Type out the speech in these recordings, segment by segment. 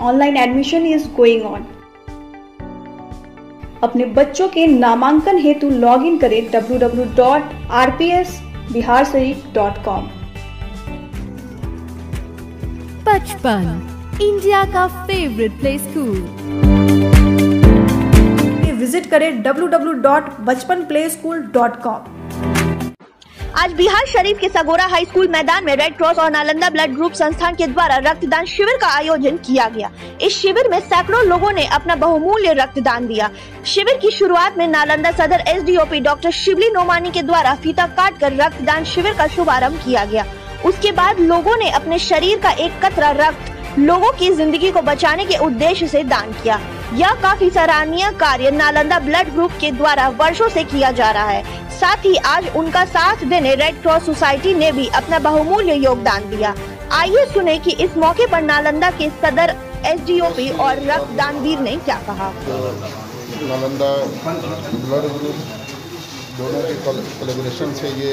Online admission is going on. अपने बच्चों के नामांकन हेतु लॉग इन करें www.rpsbiharsarik.com। बचपन, इंडिया का फेवरेट प्ले स्कूल। विजिट करें www.bachpanplayschool.com। आज बिहार शरीफ के सगोरा हाई स्कूल मैदान में रेड क्रॉस और नालंदा ब्लड ग्रुप संस्थान के द्वारा रक्तदान शिविर का आयोजन किया गया। इस शिविर में सैकड़ों लोगों ने अपना बहुमूल्य रक्तदान दिया। शिविर की शुरुआत में नालंदा सदर एसडीओपी डॉक्टर शिवली नोमानी के द्वारा फीता काटकर रक्तदान शिविर का शुभारंभ किया गया। उसके बाद लोगों ने अपने शरीर का एक कतरा रक्त लोगों की जिंदगी को बचाने के उद्देश्य से दान किया। यह काफी सराहनीय कार्य नालंदा ब्लड ग्रुप के द्वारा वर्षों से किया जा रहा है। साथ ही आज उनका साथ देने रेड क्रॉस सोसाइटी ने भी अपना बहुमूल्य योगदान दिया। आइए सुने कि इस मौके पर नालंदा के सदर एसडीओपी और रक्तदानवीर ने क्या कहा। नालंदा ब्लड ग्रुप दोनों के कोलैबोरेशन से ये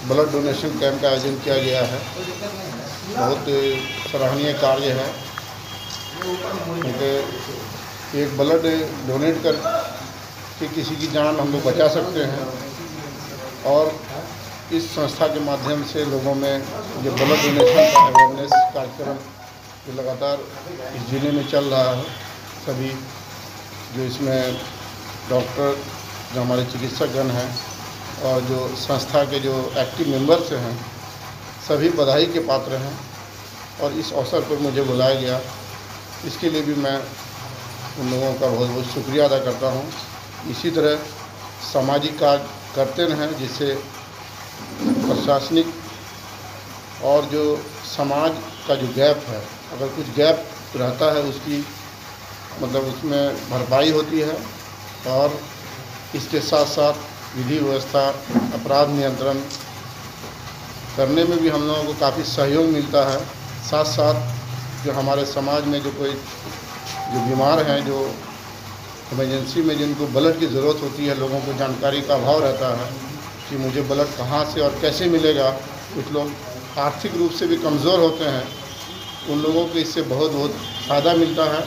ब्लड डोनेशन कैंप का आयोजन किया गया है। बहुत सराहनीय कार्य है क्योंकि एक ब्लड डोनेट कर कि किसी की जान हम लोग बचा सकते हैं और इस संस्था के माध्यम से लोगों में जो ब्लड डोनेशन का अवेयरनेस कार्यक्रम जो लगातार इस जिले में चल रहा है, सभी जो इसमें डॉक्टर जो हमारे चिकित्सकगण हैं और जो संस्था के जो एक्टिव मेंबर्स हैं सभी बधाई के पात्र हैं और इस अवसर पर मुझे बुलाया गया, इसके लिए भी मैं उन लोगों का बहुत बहुत शुक्रिया अदा करता हूँ। इसी तरह सामाजिक कार्य करते रहें जिससे प्रशासनिक और जो समाज का जो गैप है, अगर कुछ गैप रहता है उसकी मतलब उसमें भरपाई होती है और इसके साथ साथ विधि व्यवस्था अपराध नियंत्रण करने में भी हम लोगों को काफ़ी सहयोग मिलता है। साथ साथ जो हमारे समाज में जो कोई जो बीमार हैं, जो इमरजेंसी में जिनको ब्लड की ज़रूरत होती है, लोगों को जानकारी का अभाव रहता है कि मुझे ब्लड कहाँ से और कैसे मिलेगा। कुछ लोग आर्थिक रूप से भी कमज़ोर होते हैं, उन लोगों को इससे बहुत बहुत फ़ायदा मिलता है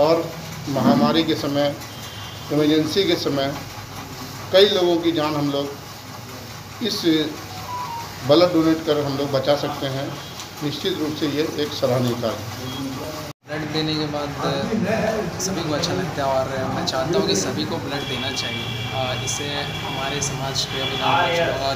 और महामारी के समय, इमरजेंसी के समय कई लोगों की जान हम लोग इस ब्लड डोनेट कर हम लोग बचा सकते हैं। निश्चित रूप से ये एक सराहनीय कार्य है। ब्लड देने के बाद सभी को अच्छा लगता है और मैं चाहता हूँ कि सभी को ब्लड देना चाहिए। इससे हमारे समाज के और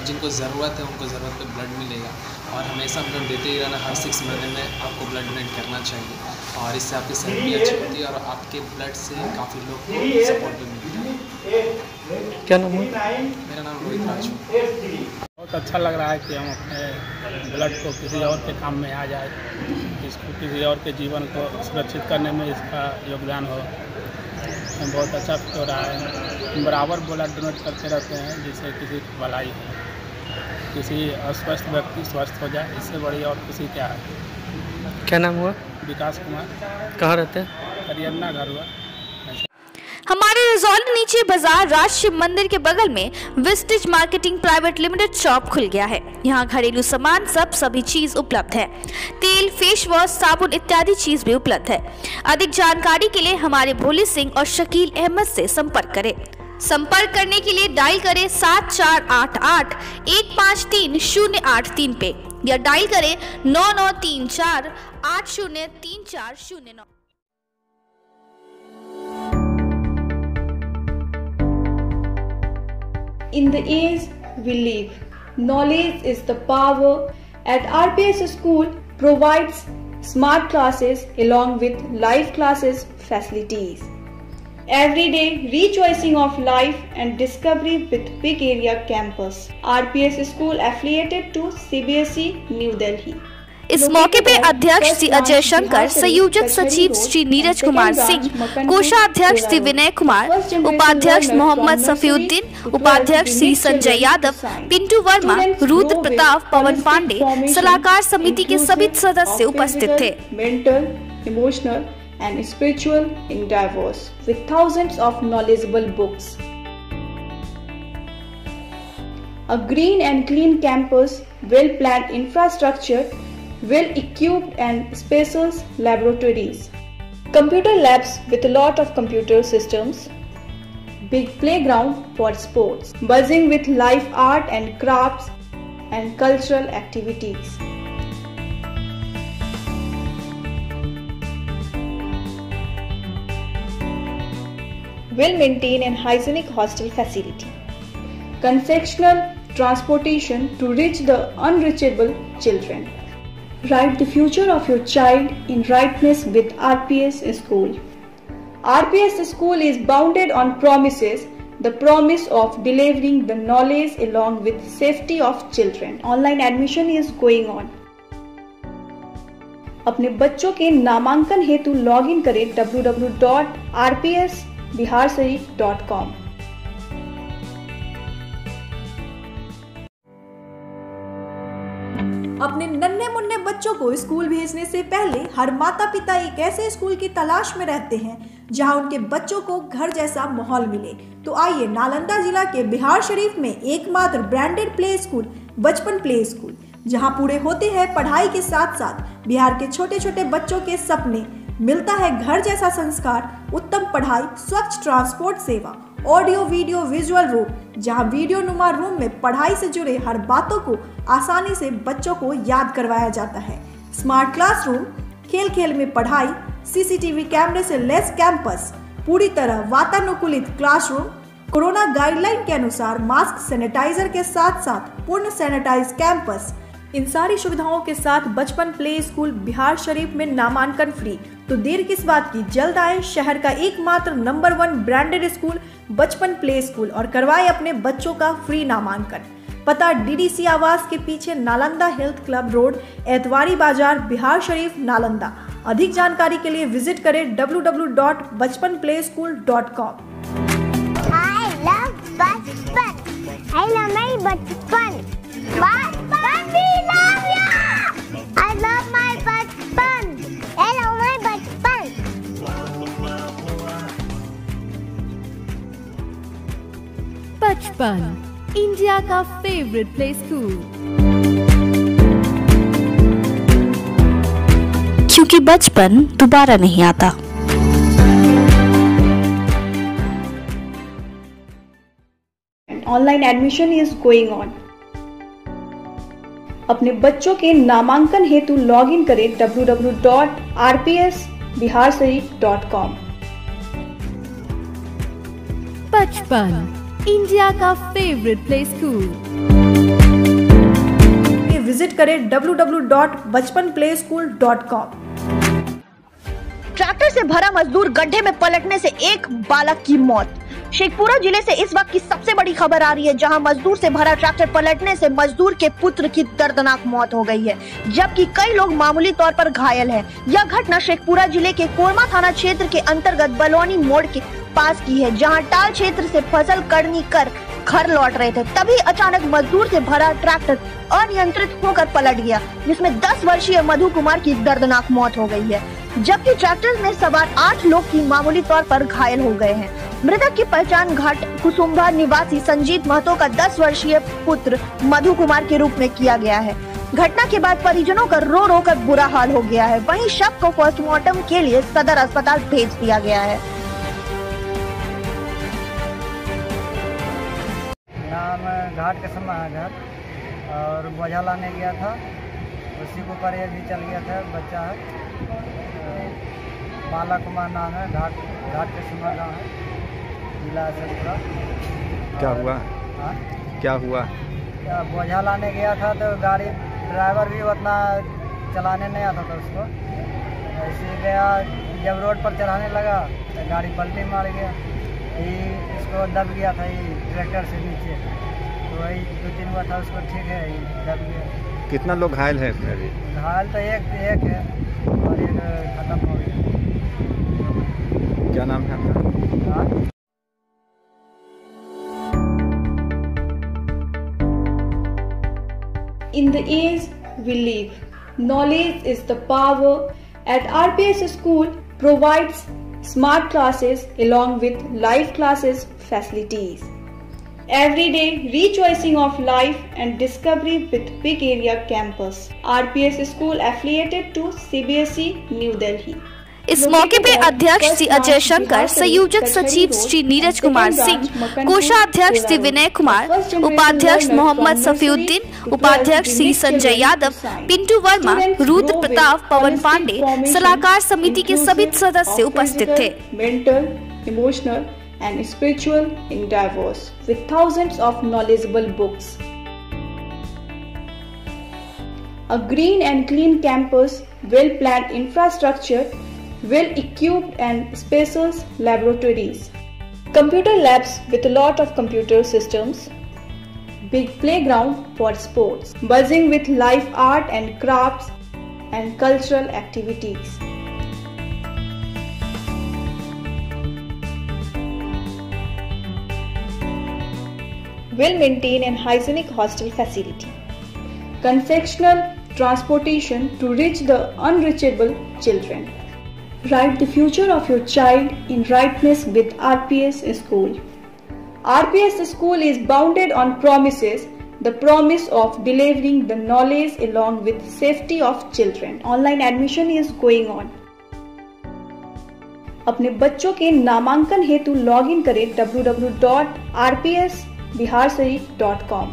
जिनको ज़रूरत है उनको ज़रूरत पे ब्लड मिलेगा और हमेशा ब्लड देते ही रहना। हर 6 महीने में आपको ब्लड डोनेट करना चाहिए और इससे आपकी सेहत भी अच्छी होती है और आपके ब्लड से काफ़ी लोग को सपोर्ट भी मिलता है। क्या नाम है? मेरा नाम रोहित राजू। बहुत अच्छा लग रहा है कि हम अपने ब्लड को किसी और के काम में आ जाए, इसको किसी और के जीवन को सुरक्षित करने में इसका योगदान हो। बहुत अच्छा हो रहा है। हम बराबर ब्लड डोनेट करते रहते हैं जिससे किसी की भलाई हो, किसी अस्वस्थ व्यक्ति स्वस्थ हो जाए, इससे बड़ी और किसी क्या है। क्या नाम हुआ? विकास कुमार। कहाँ रहते हैं? हरियाणा घर हुआ। हमारे रिजॉल्ट नीचे बाजार राज शिव मंदिर के बगल में vestige marketing private limited shop खुल गया है। यहाँ घरेलू सामान सभी चीज उपलब्ध है। तेल, फेस वॉश, साबुन इत्यादि चीज भी उपलब्ध है। अधिक जानकारी के लिए हमारे भोले सिंह और शकील अहमद से संपर्क करें। संपर्क करने के लिए डायल करें 7488-153-083 पे या डायल करें 9934-803409। In the age we live, knowledge is the power. At RPS School provides smart classes along with live classes facilities. Every day rejoicing of life and discovery with big area campus. RPS School affiliated to CBSE New Delhi. इस मौके पे अध्यक्ष श्री अजय शंकर, संयोजक सचिव श्री नीरज कुमार सिंह, कोषाध्यक्ष श्री विनय कुमार, उपाध्यक्ष मोहम्मद सफीउद्दीन, उपाध्यक्ष श्री संजय यादव, पिंटू वर्मा, रुद्र प्रताप, पवन पांडे, सलाहकार समिति के सभी सदस्य उपस्थित थे। Mental, emotional and spiritual endeavors with thousands of knowledgeable books. A green and clean campus, well-planned infrastructure, well-equipped and spacious laboratories, computer labs with a lot of computer systems, big playground for sports, buzzing with live art and crafts and cultural activities. Well-maintained and hygienic hostel facility, concessional transportation to reach the unreachable children. Write the future of your child in rightness with RPS School. RPS School is bounded on promises, the promise of delivering the knowledge along with safety of children. Online admission is going on. अपने बच्चों के नामांकन हेतु login करें www.rpsbiharsharif.com। अपने नन्हे मुन्ने बच्चों को स्कूल भेजने से पहले हर माता पिता एक ऐसे स्कूल की तलाश में रहते हैं जहां उनके बच्चों को घर जैसा माहौल मिले। तो आइए नालंदा जिला के बिहार शरीफ में एकमात्र ब्रांडेड प्ले स्कूल बचपन प्ले स्कूल, जहां पूरे होते हैं पढ़ाई के साथ साथ बिहार के छोटे छोटे बच्चों के सपने, मिलता है घर जैसा संस्कार, उत्तम पढ़ाई, स्वच्छ ट्रांसपोर्ट सेवा, ऑडियो वीडियो विजुअल रूम, जहां वीडियो नुमा रूम में पढ़ाई से जुड़े हर बातों को आसानी से बच्चों को याद करवाया जाता है, स्मार्ट क्लासरूम, खेल खेल में पढ़ाई, सीसीटीवी कैमरे से लैस कैंपस, पूरी तरह वातानुकूलित क्लासरूम, कोरोना गाइडलाइन के अनुसार मास्क सैनिटाइजर के साथ साथ पूर्ण सैनिटाइज कैंपस, इन सारी सुविधाओं के साथ बचपन प्ले स्कूल बिहार शरीफ में नामांकन फ्री। तो देर किस बात की, जल्द आए शहर का एकमात्र नंबर 1 ब्रांडेड स्कूल बचपन प्ले स्कूल और करवाए अपने बच्चों का फ्री नामांकन। पता DDC आवास के पीछे, Nalanda health club road, Etwari बाजार, बिहार शरीफ, नालंदा। अधिक जानकारी के लिए विजिट करें www.bachpanplayschool.com। I love my bachpan. Bachpan, we love you. I love my bachpan. I love my bachpan. बचपन, इंडिया का फेवरेट प्ले स्कूल, क्योंकि बचपन दोबारा नहीं आता। Online admission is going on. अपने बच्चों के नामांकन हेतु लॉगिन करें www.rpsbiharsharif.com। बचपन, इंडिया का फेवरेट प्ले स्कूल, विजिट करें www.bachpanplayschool.com। ट्रैक्टर से भरा मजदूर गड्ढे में पलटने से एक बालक की मौत। शेखपुरा जिले से इस वक्त की सबसे बड़ी खबर आ रही है, जहां मजदूर से भरा ट्रैक्टर पलटने से मजदूर के पुत्र की दर्दनाक मौत हो गई है, जबकि कई लोग मामूली तौर पर घायल हैं। यह घटना शेखपुरा जिले के कोरमा थाना क्षेत्र के अंतर्गत बलौनी मोड़ के पास की है, जहां टाल क्षेत्र से फसल कड़नी कर घर लौट रहे थे, तभी अचानक मजदूर से भरा ट्रैक्टर अनियंत्रित होकर पलट गया, जिसमें 10 वर्षीय मधु कुमार की दर्दनाक मौत हो गई है, जबकि ट्रैक्टर में सवार 8 लोग की मामूली तौर पर घायल हो गए हैं। मृतक की पहचान घाट कुसुम्भा निवासी संजीत महतो का 10 वर्षीय पुत्र मधु कुमार के रूप में किया गया है। घटना के बाद परिजनों का रो रो कर बुरा हाल हो गया है। वहीं शव को पोस्टमार्टम के लिए सदर अस्पताल भेज दिया गया है। नाम घाट के समय घर और बोझा लाने गया था, उसी को पर भी चल गया था, बच्चा है, बाला कुमार नाम है, घाट के समय गाँव है, जिला शेखपुरा। क्या हुआ? क्या हुआ? बोझा लाने गया था तो गाड़ी ड्राइवर भी उतना चलाने नहीं आता था उसको, ऐसे गया, जब रोड पर चलाने लगा तो गाड़ी पलटी मार गया, इसको दब गया था ये ट्रैक्टर से नीचे, तो वही 2-3 हुआ था, उसको ठीक है, दब गया। कितना लोग घायल है इसमें अभी? घायल तो एक है और एक खत्म हो गया। क्या नाम है आपका? In the age we live, knowledge is the power. At RPS School provides smart classes along with live classes facilities. Everyday rechoicing of life and discovery with big area campus. RPS school affiliated to CBSE New Delhi. इस मौके पे अध्यक्ष श्री अजय शंकर, संयोजक सचिव श्री नीरज कुमार सिंह, कोषाध्यक्ष श्री विनय कुमार, उपाध्यक्ष मोहम्मद सफीउद्दीन, उपाध्यक्ष श्री संजय यादव, पिंटू वर्मा, रुद्र प्रताप, पवन पांडे, सलाहकार समिति के सभी सदस्य उपस्थित थे। Mental, emotional and spiritual endeavors with thousands of knowledgeable books. A green and clean campus, well-planned infrastructure, well-equipped and spacious laboratories, computer labs with a lot of computer systems, big playground for sports, buzzing with live art and crafts and cultural activities. Well-maintained and hygienic hostel facility, concessional transportation to reach the unreachable children. Write the future of your child in rightness with RPS School. RPS School is bounded on promises, the promise of delivering the knowledge along with safety of children. Online admission is going on. अपने बच्चों के नामांकन हेतु login करें www.rpsbiharsharif.com।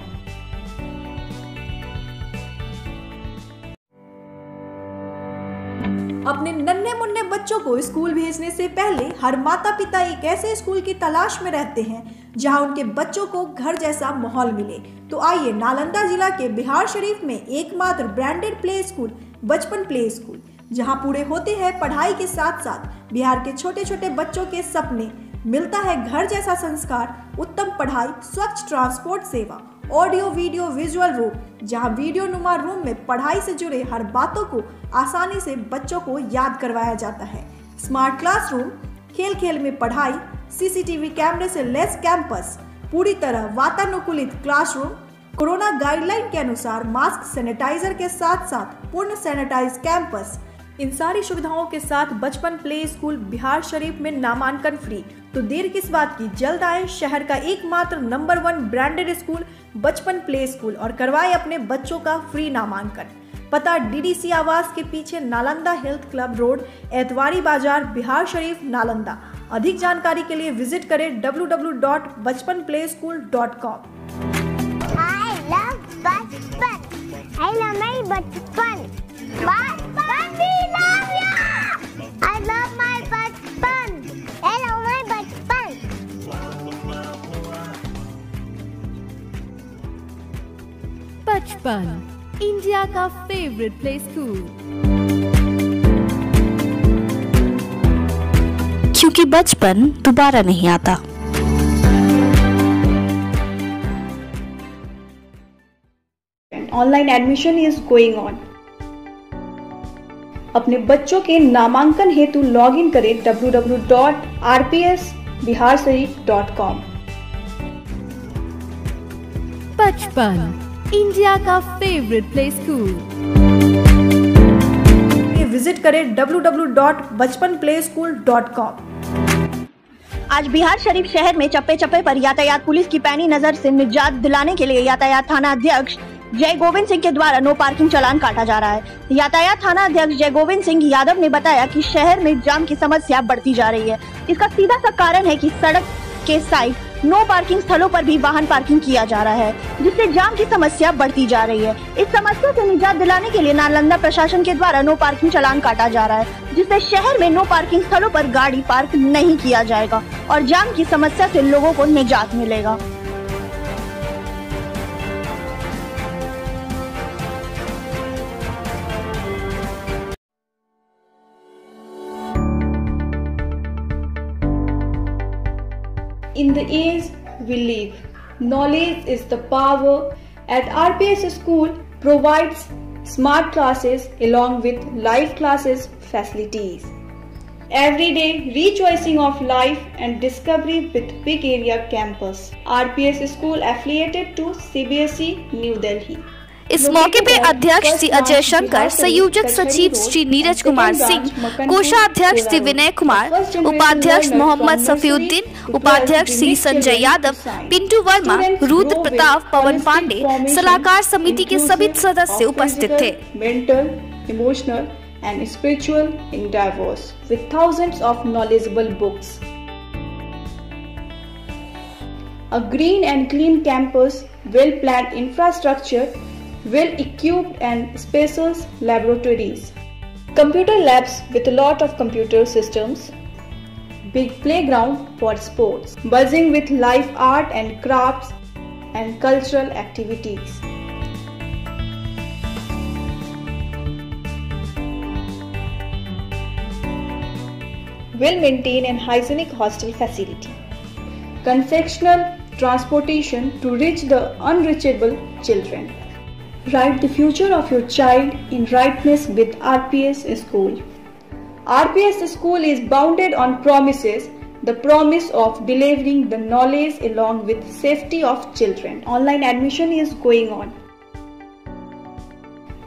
अपने नन्हे मुन्ने बच्चों को स्कूल भेजने से पहले हर माता पिता एक ऐसे स्कूल की तलाश में रहते हैं जहां उनके बच्चों को घर जैसा माहौल मिले। तो आइए नालंदा जिला के बिहार शरीफ में एकमात्र ब्रांडेड प्ले स्कूल बचपन प्ले स्कूल, जहां पूरे होते हैं पढ़ाई के साथ साथ बिहार के छोटे छोटे बच्चों के सपने, मिलता है घर जैसा संस्कार, उत्तम पढ़ाई, स्वच्छ ट्रांसपोर्ट सेवा, ऑडियो वीडियो विजुअल रूम, जहां वीडियो नुमा रूम में पढ़ाई से जुड़े हर बातों को आसानी से बच्चों को याद करवाया जाता है, स्मार्ट क्लासरूम, खेल खेल में पढ़ाई, सीसीटीवी कैमरे से लैस कैंपस, पूरी तरह वातानुकूलित क्लासरूम, कोरोना गाइडलाइन के अनुसार मास्क सैनिटाइजर के साथ साथ पूर्ण सैनिटाइज कैंपस, इन सारी सुविधाओं के साथ बचपन प्ले स्कूल बिहार शरीफ में नामांकन फ्री। तो देर किस बात की, जल्द आए शहर का एकमात्र नंबर 1 ब्रांडेड स्कूल बचपन प्ले स्कूल और करवाए अपने बच्चों का फ्री नामांकन। पता डीडीसी आवास के पीछे, Nalanda health club road, Etwari बाजार, बिहार शरीफ, नालंदा। अधिक जानकारी के लिए विजिट करें www.bachpanplayschool.com। I love my bachpan. Bachpan, we love you. I love my bachpan. I love my bachpan. बचपन, इंडिया का फेवरेट प्ले स्कूल, क्योंकि बचपन दोबारा नहीं आता। Online admission is going on. अपने बच्चों के नामांकन हेतु लॉगिन करें www.rpsbiharsharif.com। बचपन, इंडिया का फेवरेट प्ले स्कूल, विजिट करें www.bachpanplayschool.com। आज बिहार शरीफ शहर में चप्पे चप्पे पर यातायात पुलिस की पैनी नजर से निजात दिलाने के लिए यातायात थाना अध्यक्ष जय गोविंद सिंह के द्वारा नो पार्किंग चालान काटा जा रहा है। यातायात थाना अध्यक्ष जय गोविंद सिंह यादव ने बताया कि शहर में जाम की समस्या बढ़ती जा रही है। इसका सीधा सा कारण है कि सड़क के साइड नो पार्किंग स्थलों पर भी वाहन पार्किंग किया जा रहा है, जिससे जाम की समस्या बढ़ती जा रही है। इस समस्या से निजात दिलाने के लिए नालंदा प्रशासन के द्वारा नो पार्किंग चालान काटा जा रहा है, जिससे शहर में नो पार्किंग स्थलों पर गाड़ी पार्क नहीं किया जाएगा और जाम की समस्या से लोगों को निजात मिलेगा। In the age we live, knowledge is the power. At RPS School provides smart classes along with live classes facilities. Everyday rechoicing of life and discovery with big area campus. RPS School affiliated to CBSE New Delhi. इस मौके पे अध्यक्ष श्री अजय शंकर, संयोजक सचिव श्री नीरज कुमार सिंह, कोषाध्यक्ष श्री विनय कुमार, उपाध्यक्ष मोहम्मद सफीउद्दीन, उपाध्यक्ष श्री संजय यादव, पिंटू वर्मा, रुद्र प्रताप, पवन पांडे, सलाहकार समिति के सभी सदस्य उपस्थित थे। Mental, emotional and spiritual endeavors with thousands of knowledgeable books. A green and clean campus, well-planned infrastructure, well-equipped and spacious laboratories, computer labs with a lot of computer systems, big playground for sports, buzzing with live art and crafts and cultural activities. Well-maintained and hygienic hostel facility, concessional transportation to reach the unreachable children. Write the future of your child in rightness with RPS School. RPS School is bounded on promises, the promise of delivering the knowledge along with safety of children. Online admission is going on.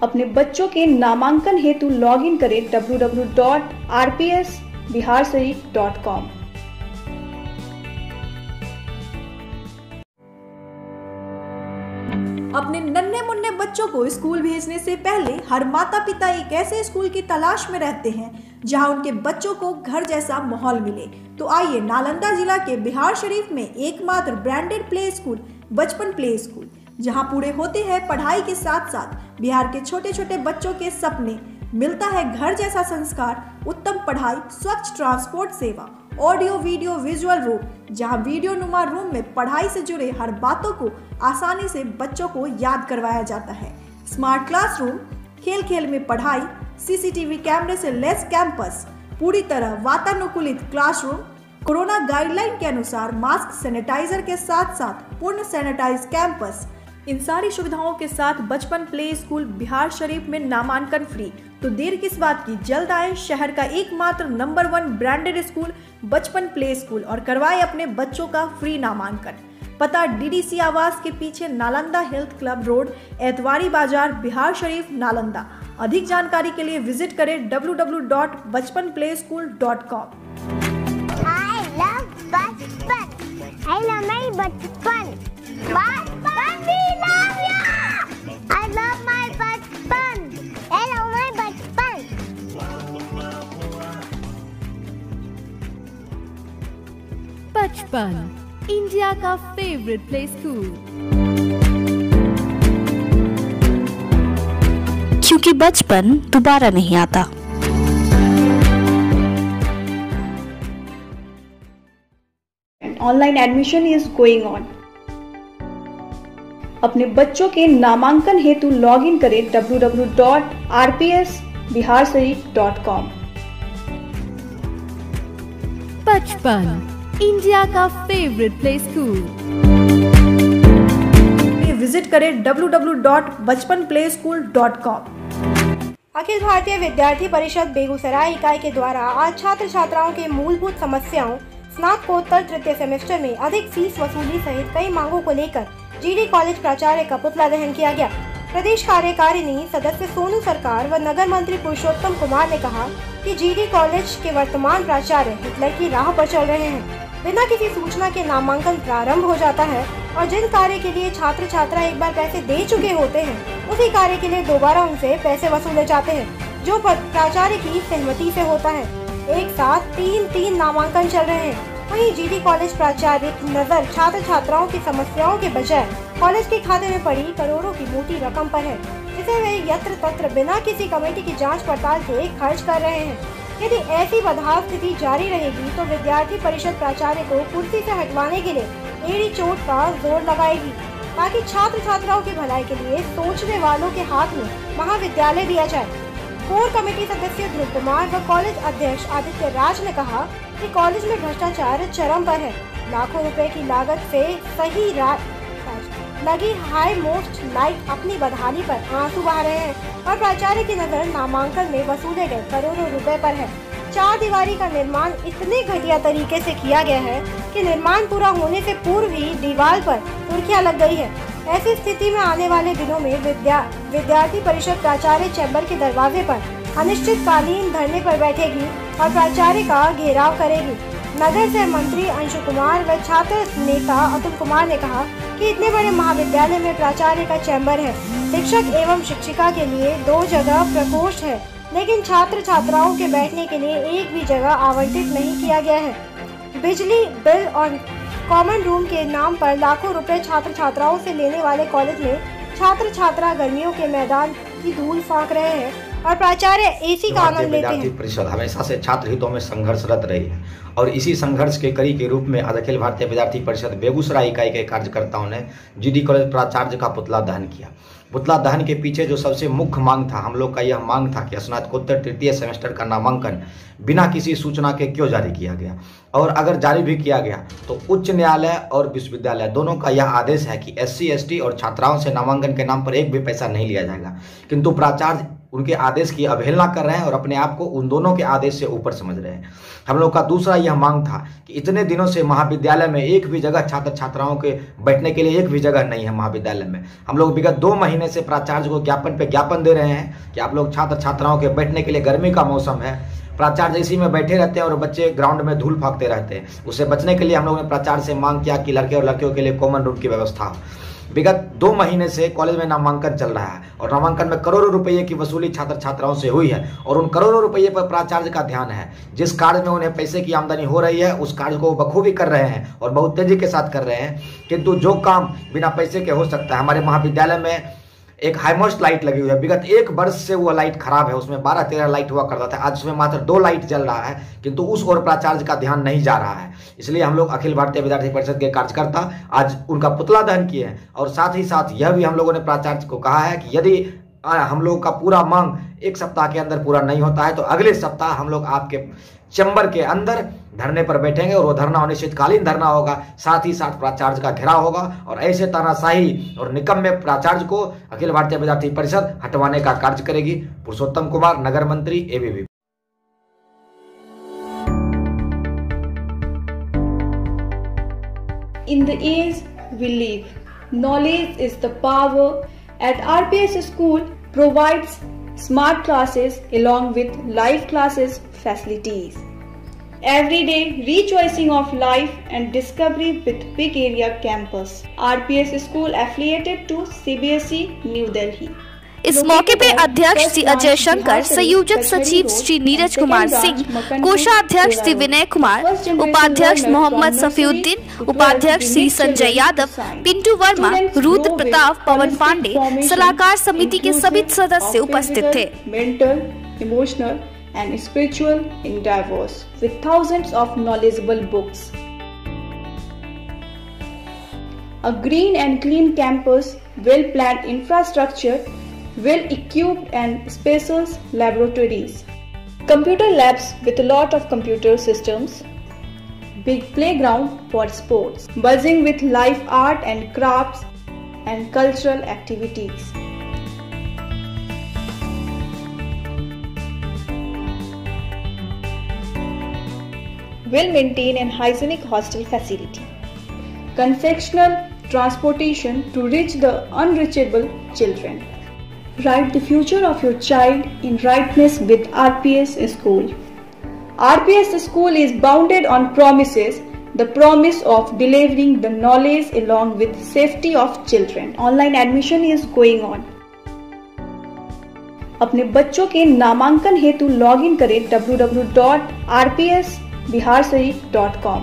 अपने बच्चों के नामांकन हेतु login करें www.rpsbiharsharif.com। अपने नन्हे मुन्ने बच्चों को स्कूल भेजने से पहले हर माता पिता एक ऐसे स्कूल की तलाश में रहते हैं जहां उनके बच्चों को घर जैसा माहौल मिले। तो आइए नालंदा जिला के बिहार शरीफ में एकमात्र ब्रांडेड प्ले स्कूल बचपन प्ले स्कूल, जहां पूरे होते हैं पढ़ाई के साथ साथ बिहार के छोटे छोटे बच्चों के सपने, मिलता है घर जैसा संस्कार, उत्तम पढ़ाई, स्वच्छ ट्रांसपोर्ट सेवा, ऑडियो वीडियो विजुअल रूम, जहां वीडियो नुमा रूम में पढ़ाई से जुड़े हर बातों को आसानी से बच्चों को याद करवाया जाता है, स्मार्ट क्लासरूम, खेल खेल में पढ़ाई, सीसीटीवी कैमरे से लेस कैंपस, पूरी तरह वातानुकूलित क्लासरूम, कोरोना गाइडलाइन के अनुसार मास्क सैनिटाइजर के साथ साथ पूर्ण सैनिटाइज कैंपस। इन सारी सुविधाओं के साथ बचपन प्ले स्कूल बिहार शरीफ में नामांकन फ्री। तो देर किस बात की, जल्द आए शहर का एकमात्र नंबर 1 ब्रांडेड स्कूल बचपन प्ले स्कूल और करवाए अपने बच्चों का फ्री नामांकन। पता DDC आवास के पीछे, Nalanda health club road, Etwari बाजार, बिहार शरीफ, नालंदा। अधिक जानकारी के लिए विजिट करें www.bachpanplayschool.com। I love my bachpan. Bachpan, we love you. I love my bachpan. I love my bachpan. बचपन, इंडिया का फेवरेट प्ले स्कूल, क्योंकि बचपन दोबारा नहीं आता। Online admission is going on. अपने बच्चों के नामांकन हेतु लॉगिन करें www.rpsbiharsharif.com। बचपन, इंडिया का फेवरेट प्ले स्कूल, विजिट करें www.bachpanplayschool.com। अखिल भारतीय विद्यार्थी परिषद बेगूसराय इकाई के द्वारा आज छात्र छात्राओं के मूलभूत समस्याओं, स्नातकोत्तर तृतीय सेमेस्टर में अधिक फीस वसूली सहित कई मांगों को लेकर GD कॉलेज प्राचार्य का पुतला दहन किया गया। प्रदेश कार्यकारिणी सदस्य सोनू सरकार व नगर मंत्री पुरुषोत्तम कुमार ने कहा कि GD कॉलेज के वर्तमान प्राचार्य हिटलर की राह पर चल रहे हैं। बिना किसी सूचना के नामांकन प्रारंभ हो जाता है और जिन कार्य के लिए छात्र छात्रा एक बार पैसे दे चुके होते हैं, उसी कार्य के लिए दोबारा उनसे पैसे वसूले जाते हैं, जो प्राचार्य की सहमति से होता है। एक साथ 3 नामांकन चल रहे हैं। वहीं GD कॉलेज प्राचार्य की नजर छात्र छात्राओं की समस्याओं के बजाय कॉलेज के खाते में पड़ी करोड़ों की मोटी रकम पर है, जिसे वे यत्र तत्र बिना किसी कमेटी की जांच पड़ताल के खर्च कर रहे हैं। यदि ऐसी बदहाल स्थिति जारी रहेगी तो विद्यार्थी परिषद प्राचार्य को कुर्सी से हटवाने के लिए एड़ी चोट का जोर लगाएगी, ताकि छात्र छात्राओं की भलाई के लिए सोचने वालों के हाथ में महाविद्यालय दिया जाए। कोर कमेटी सदस्य ध्रुव कुमार व कॉलेज अध्यक्ष आदित्य राज ने कहा कि कॉलेज में भ्रष्टाचार चरम पर है। लाखों रुपए की लागत से सही लगी हाई मोस्ट लाइट अपनी बदहाली पर आंसू बहा रहे हैं और प्राचार्य की नजर नामांकन में वसूले गए करोड़ों रुपए पर है। 4 दीवारी का निर्माण इतने घटिया तरीके से किया गया है कि निर्माण पूरा होने से पूर्व ही दीवार पर सुर्खियां लग गई है। ऐसी स्थिति में आने वाले दिनों में विद्यार्थी परिषद प्राचार्य चैम्बर के दरवाजे पर अनिश्चितकालीन धरने पर बैठेगी और प्राचार्य का घेराव करेगी। नगर से मंत्री अंशु कुमार व छात्र नेता अतुल कुमार ने कहा कि इतने बड़े महाविद्यालय में प्राचार्य का चैम्बर है। शिक्षक एवं शिक्षिका के लिए 2 जगह प्रकोष्ठ है, लेकिन छात्र छात्राओं के बैठने के लिए एक भी जगह आवंटित नहीं किया गया है। बिजली बिल और कॉमन रूम के नाम पर लाखों रुपए छात्र छात्राओं से लेने वाले कॉलेज में छात्र छात्रा गर्मियों के मैदान की धूल फाँक रहे हैं और प्राचार्य एसी का आनंद लेते हैं। परिषद हमेशा से छात्र हितों में संघर्षरत रही है और इसी संघर्ष के कड़ी के रूप में आज अखिल भारतीय विद्यार्थी परिषद बेगूसराय इकाई के कार्यकर्ताओं ने जीडी कॉलेज प्राचार्य का पुतला दहन किया। पुतला दहन के पीछे जो सबसे मुख्य मांग था, हम लोग का यह मांग था कि स्नातकोत्तर तृतीय सेमेस्टर का नामांकन बिना किसी सूचना के क्यों जारी किया गया, और अगर जारी भी किया गया तो उच्च न्यायालय और विश्वविद्यालय दोनों का यह आदेश है कि SC ST और छात्राओं से नामांकन के नाम पर एक भी पैसा नहीं लिया जाएगा। किंतु प्राचार्य उनके आदेश की अवहेलना कर रहे हैं और अपने आप को उन दोनों के आदेश से ऊपर समझ रहे हैं। हम लोग का दूसरा यह मांग था कि इतने दिनों से महाविद्यालय में एक भी जगह छात्र छात्राओं के बैठने के लिए एक भी जगह नहीं है महाविद्यालय में। हम लोग विगत 2 महीने से प्राचार्य को ज्ञापन पे ज्ञापन दे रहे हैं कि आप लोग छात्र छात्राओं के बैठने के लिए, गर्मी का मौसम है, प्राचार्य इसी में बैठे रहते हैं और बच्चे ग्राउंड में धूल फाँकते रहते हैं। उससे बचने के लिए हम लोगों ने प्राचार्य से मांग किया कि लड़के और लड़कियों के लिए कॉमन रूम की व्यवस्था हो। विगत 2 महीने से कॉलेज में नामांकन चल रहा है और नामांकन में करोड़ों रुपये की वसूली छात्र छात्राओं से हुई है और उन करोड़ों रुपये पर प्राचार्य का ध्यान है। जिस कार्य में उन्हें पैसे की आमदनी हो रही है उस कार्य को बखूबी कर रहे हैं और बहुत तेजी के साथ कर रहे हैं। किंतु जो काम बिना पैसे के हो सकता है, हमारे महाविद्यालय में एक हाईमोस्ट लाइट लगी हुई है। विगत 1 वर्ष से वो लाइट खराब है, उसमें 12-13 लाइट हुआ करता था, आज उसमें मात्र 2 लाइट जल रहा है, किंतु उस ओर प्राचार्य का ध्यान नहीं जा रहा है। इसलिए हम लोग अखिल भारतीय विद्यार्थी परिषद के कार्यकर्ता आज उनका पुतला दहन किए हैं और साथ ही साथ यह भी हम लोगों ने प्राचार्य को कहा है कि यदि हम लोग का पूरा मांग 1 सप्ताह के अंदर पूरा नहीं होता है तो अगले सप्ताह हम लोग आपके चैम्बर के अंदर धरने पर बैठेंगे और वो धरना अनिश्चितकालीन धरना होगा। साथ ही साथ प्राचार्य का घेराव होगा और ऐसे तानाशाही और निकम्मे प्राचार्य को अखिल भारतीय विद्यार्थी परिषद हटवाने का कार्य करेगी। पुरुषोत्तम कुमार, नगर मंत्री, ABP। In the age we live, knowledge is the power. At RPS school provides smart classes along with live classes facilities. Every day rejoicing of life and discovery with big area campus. RPS school affiliated to CBSE New Delhi. इस मौके पे अध्यक्ष श्री अजय शंकर, संयोजक सचिव श्री नीरज कुमार सिंह, कोषाध्यक्ष श्री विनय कुमार, उपाध्यक्ष मोहम्मद सफीउद्दीन, उपाध्यक्ष श्री संजय यादव, पिंटू वर्मा, रुद्र प्रताप, पवन पांडे, सलाहकार समिति के सभी सदस्य उपस्थित थे। Mental, emotional and spiritual endeavors with thousands of knowledgeable books. A green and clean campus, well-planned infrastructure, well-equipped and spacious laboratories, computer labs with a lot of computer systems, big playground for sports, buzzing with live art and crafts and cultural activities. Well-maintained and hygienic hostel facility, concessional transportation to reach the unreachable children. Write the future of your child in rightness with RPS school. RPS school is bounded on promises, the promise of delivering the knowledge along with safety of children. Online admission is going on. अपने बच्चों के नामांकन हेतु login करें www.rpsbiharsharif.com।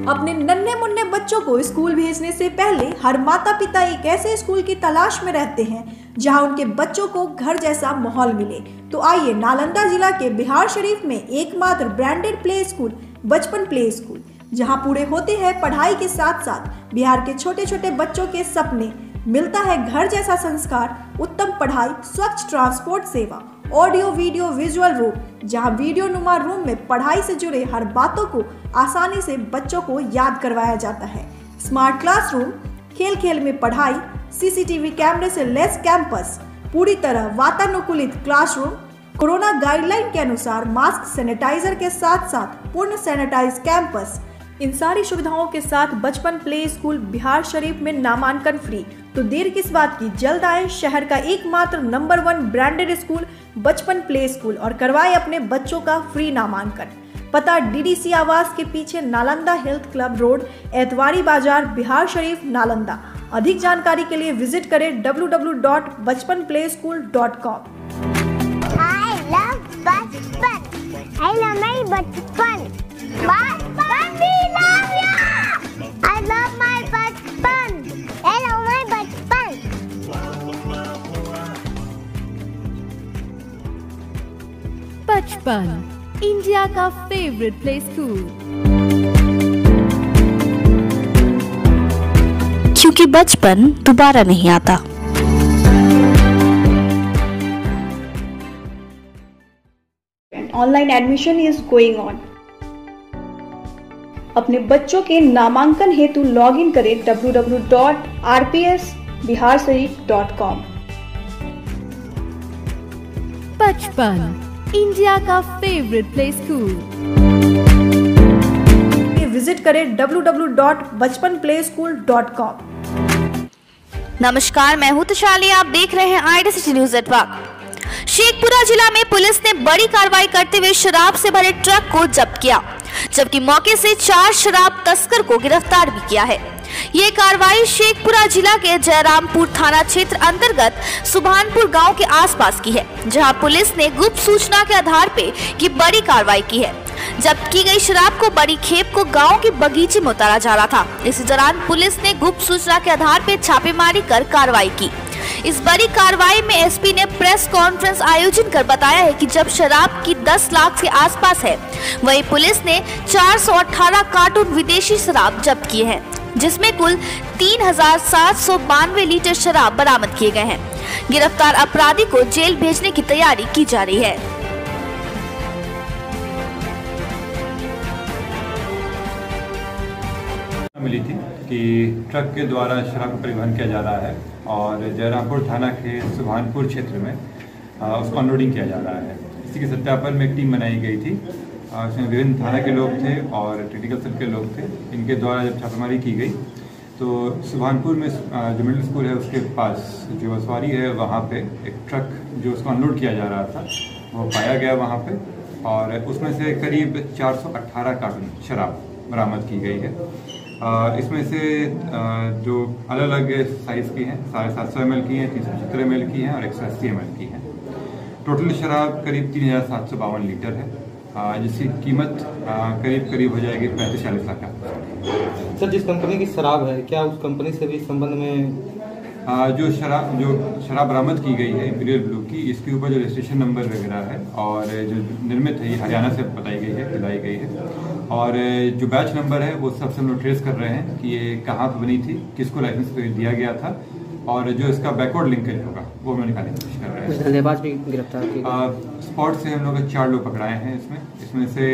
अपने नन्हे मुन्ने बच्चों को स्कूल भेजने से पहले हर माता पिता एक ऐसे स्कूल की तलाश में रहते हैं जहां उनके बच्चों को घर जैसा माहौल मिले। तो आइए नालंदा जिला के बिहार शरीफ में एकमात्र ब्रांडेड प्ले स्कूल बचपन प्ले स्कूल, जहां पूरे होते हैं पढ़ाई के साथ साथ बिहार के छोटे छोटे बच्चों के सपने। मिलता है घर जैसा संस्कार, उत्तम पढ़ाई, स्वच्छ ट्रांसपोर्ट सेवा, ऑडियो वीडियो विजुअल रूम, जहां वीडियो नुमा रूम में पढ़ाई से जुड़े हर बातों को आसानी से बच्चों को याद करवाया जाता है। स्मार्ट क्लासरूम, खेल खेल में पढ़ाई, CCTV कैमरे से लेस कैंपस, पूरी तरह वातानुकूलित क्लासरूम, कोरोना गाइडलाइन के अनुसार मास्क, सैनिटाइजर के साथ साथ पूर्ण सैनिटाइज कैंपस, इन सारी सुविधाओं के साथ बचपन प्ले स्कूल बिहार शरीफ में नामांकन फ्री। तो देर किस बात की, जल्द आए शहर का एकमात्र नंबर 1 ब्रांडेड स्कूल बचपन प्ले स्कूल और करवाए अपने बच्चों का फ्री नामांकन। पता DDC आवास के पीछे, Nalanda health club road, Etwari बाजार, बिहार शरीफ, नालंदा। अधिक जानकारी के लिए विजिट करें www.bachpanplayschool.com। I love बचपन। I love my बचपन। बचपन we love you। I love my बचपन। I love my बचपन। बचपन, इंडिया का फेवरेट प्ले स्कूल। क्योंकि बचपन दोबारा नहीं आता। Online admission is going on. अपने बच्चों के नामांकन हेतु लॉग इन करें www.rpsbiharsharif.com। बचपन, इंडिया का फेवरेट प्ले स्कूल। विजिट करें www.bachpanplayschool.com। नमस्कार, मैं हूं तुशाली, आप देख रहे हैं IDCT न्यूज नेटवर्क। शेखपुरा जिला में पुलिस ने बड़ी कार्रवाई करते हुए शराब से भरे ट्रक को जब्त किया, जबकि मौके से 4 शराब तस्कर को गिरफ्तार भी किया है। ये कार्रवाई शेखपुरा जिला के जयरामपुर थाना क्षेत्र अंतर्गत सुभानपुर गांव के आसपास की है, जहां पुलिस ने गुप्त सूचना के आधार पे की बड़ी कार्रवाई की है। जब्त की गई शराब को बड़ी खेप को गांव के बगीचे में उतारा जा रहा था। इसी दौरान पुलिस ने गुप्त सूचना के आधार पे छापेमारी कर कार्रवाई की। इस बड़ी कार्रवाई में एसपी ने प्रेस कॉन्फ्रेंस आयोजन कर बताया है कि जब शराब की 10 लाख के आसपास है, वहीं पुलिस ने 418 कार्टून विदेशी शराब जब्त किए हैं, जिसमें कुल 3792 लीटर शराब बरामद किए गए हैं। गिरफ्तार अपराधी को जेल भेजने की तैयारी की जा रही है। मिली थी कि ट्रक के द्वारा शराब का परिवहन किया जा रहा है और जयरामपुर थाना के सुभानपुर क्षेत्र में उसको अनलोडिंग किया जा रहा है। इसी के सत्यापन में एक टीम बनाई गई थी। इसमें विभिन्न थाना के लोग थे और टेक्निकल सेल के लोग थे। इनके द्वारा जब छापेमारी की गई तो सुभानपुर में जो मिडिल स्कूल है उसके पास जो सवारी है वहाँ पे एक ट्रक जो उसको अनलोड किया जा रहा था वो पाया गया वहाँ पे, और उसमें से करीब 418 कार्टन शराब बरामद की गई है। इसमें से जो अलग अलग साइज़ की हैं, 750 ml की हैं, 375 ml की हैं और 180 ml की हैं। टोटल शराब करीब 3752 लीटर है, जिसकी कीमत करीब हो जाएगी 35-40 लाख का। सर, जिस कंपनी की शराब है, क्या उस कंपनी से भी संबंध में जो शराब बरामद की गई है इंपीरियल ब्लू की, इसके ऊपर जो रजिस्ट्रेशन नंबर वगैरह है और जो निर्मित है ये हरियाणा से बताई गई है, दिलाई गई है, और जो बैच नंबर है वो सबसे हम लोग ट्रेस कर रहे हैं कि ये कहाँ पर बनी थी, किसको लाइसेंस दिया गया था, और जो इसका बैकवर्ड लिंकेज होगा वो हम लोग निकालने की कोशिश कर रहे हैं। धंधेबाज भी गिरफ्तार किए। स्पॉट से हम लोग 4 लोग पकड़ाए हैं इसमें से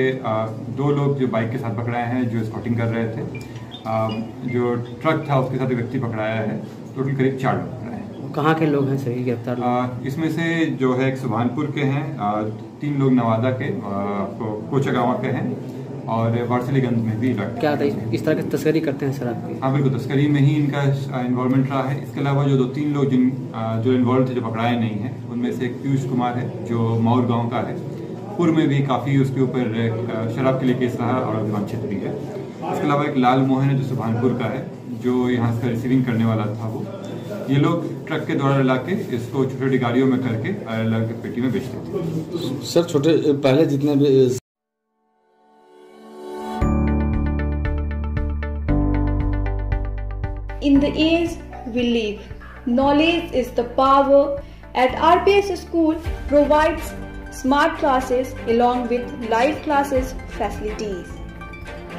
2 लोग जो बाइक के साथ पकड़ाए हैं जो स्कॉटिंग कर रहे थे। जो ट्रक था उसके साथ एक व्यक्ति पकड़ाया है। टोटल करीब 4 लोग पकड़ाए हैं। कहाँ के लोग हैं सभी गिरफ्तार? इसमें से जो है एक सुभानपुर के हैं, 3 लोग नवादा के कोचागांव के हैं और वारसलीगंज में भी। क्या इस तरह की तस्करी करते हैं शराब की? हाँ बिल्कुल, तस्करी में ही इनका इन्वॉल्वमेंट रहा है। इसके अलावा जो 2-3 लोग जो इन्वॉल्व थे, जो पकड़ाए नहीं हैं, उनमें से एक पीयूष कुमार है जो माउर गांव का है। पूर्व में भी काफ़ी उसके ऊपर शराब के लिए केस रहा और दिवान क्षेत्र भी है। इसके अलावा एक लाल मोहन है जो सुभानपुर का है, जो यहाँ से रिसीविंग करने वाला था वो। ये लोग ट्रक के द्वारा ला के इसको छोटी छोटी गाड़ियों में करके अलग अलग पेटी में बेचते थे। सर, छोटे पहले जितने भी In the age we live, knowledge is the power. At RPS School provides smart classes along with live classes facilities.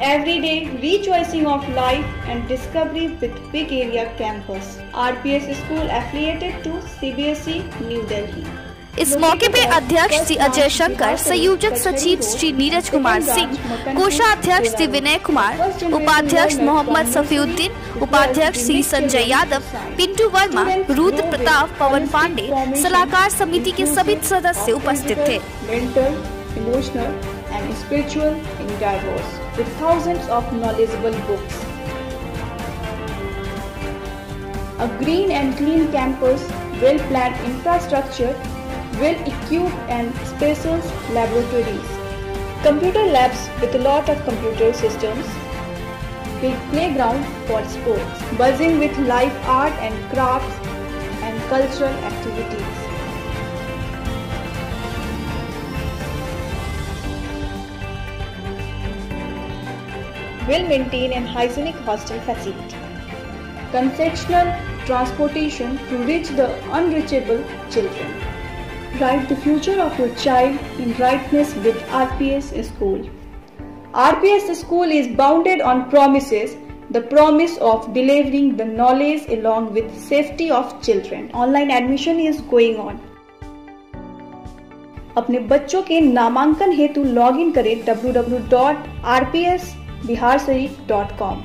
Every day rejoicing of life and discovery with big area campus. RPS School affiliated to CBSE New Delhi. इस मौके पे अध्यक्ष श्री अजय शंकर, संयोजक सचिव श्री नीरज कुमार सिंह, कोषाध्यक्ष श्री विनय कुमार, उपाध्यक्ष मोहम्मद सफीउद्दीन, उपाध्यक्ष Shri Sanjay Yadav, Pintu Verma, Rudra Pratap staff पवन पांडे, सलाहकार समिति के सभी सदस्य उपस्थित थे। Mental, emotional and spiritual endeavors with thousands of knowledgeable books. A green and clean campus, well-planned infrastructure, well-equipped and spacious laboratories, computer labs with a lot of computer systems, big playground for sports, buzzing with live art and crafts and cultural activities. Well-maintained and hygienic hostel facility. Conceptual transportation to reach the unreachable children. Write the future of your child in rightness with RPS School. RPS School is bounded on promises, the promise of delivering the knowledge along with safety of children. Online admission is going on. अपने बच्चों के नामांकन हेतु login करें www.rpsbiharsharif.com।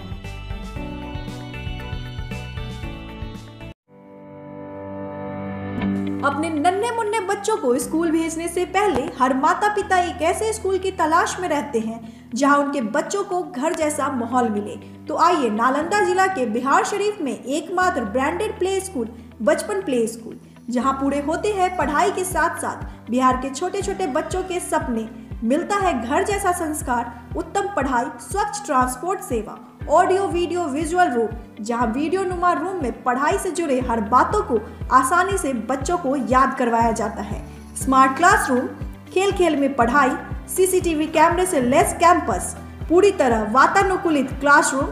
अपने नन्हे मुन्ने बच्चों को स्कूल भेजने से पहले हर माता पिता एक ऐसे स्कूल की तलाश में रहते हैं जहां उनके बच्चों को घर जैसा माहौल मिले। तो आइए नालंदा जिला के बिहार शरीफ में एकमात्र ब्रांडेड प्ले स्कूल बचपन प्ले स्कूल, जहां पूरे होते हैं पढ़ाई के साथ साथ बिहार के छोटे छोटे बच्चों के सपने, मिलता है घर जैसा संस्कार, उत्तम पढ़ाई, स्वच्छ ट्रांसपोर्ट सेवा, ऑडियो वीडियो विजुअल रूम, जहां वीडियो नुमा रूम में पढ़ाई से जुड़े हर बातों को आसानी से बच्चों को याद करवाया जाता है, स्मार्ट क्लासरूम, खेल खेल में पढ़ाई, सीसीटीवी कैमरे से लैस कैंपस, पूरी तरह वातानुकूलित क्लासरूम,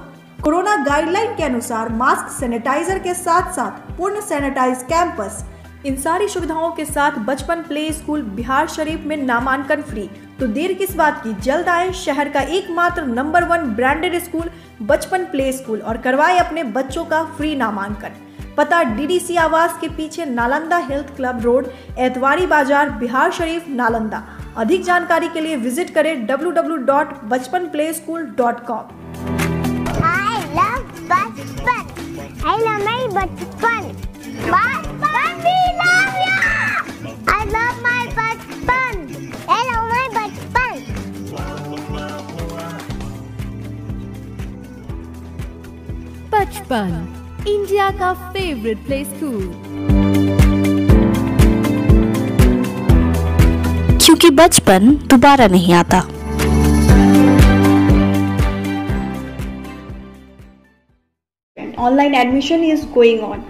कोरोना गाइडलाइन के अनुसार मास्क सैनिटाइजर के साथ साथ पूर्ण सैनिटाइज कैंपस, इन सारी सुविधाओं के साथ बचपन प्ले स्कूल बिहार शरीफ में नामांकन फ्री। तो देर किस बात की, जल्द आए शहर का एकमात्र नंबर 1 ब्रांडेड स्कूल बचपन प्ले स्कूल और करवाए अपने बच्चों का फ्री नामांकन। पता DDC आवास के पीछे, Nalanda health club road, Etwari बाजार, बिहार शरीफ, नालंदा। अधिक जानकारी के लिए विजिट करें www.bachpanplayschool.com। I love बचपन, I love my बचपन, बचपन we love you, I love my बचपन, I love my बचपन। बचपन, इंडिया का फेवरेट प्ले स्कूल, क्योंकि बचपन दोबारा नहीं आता। Online admission is going on.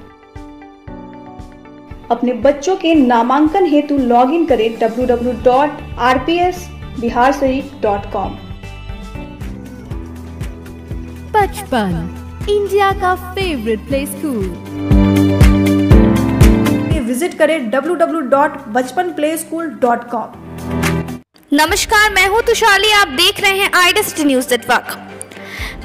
अपने बच्चों के नामांकन हेतु लॉगिन करें www.rpsbiharsharif.com। बचपन, इंडिया का फेवरेट प्ले स्कूल, विजिट करें www.bachpanplayschool.com। नमस्कार, मैं हूं तुषाली, आप देख रहे हैं आईडेस्ट न्यूज नेटवर्क।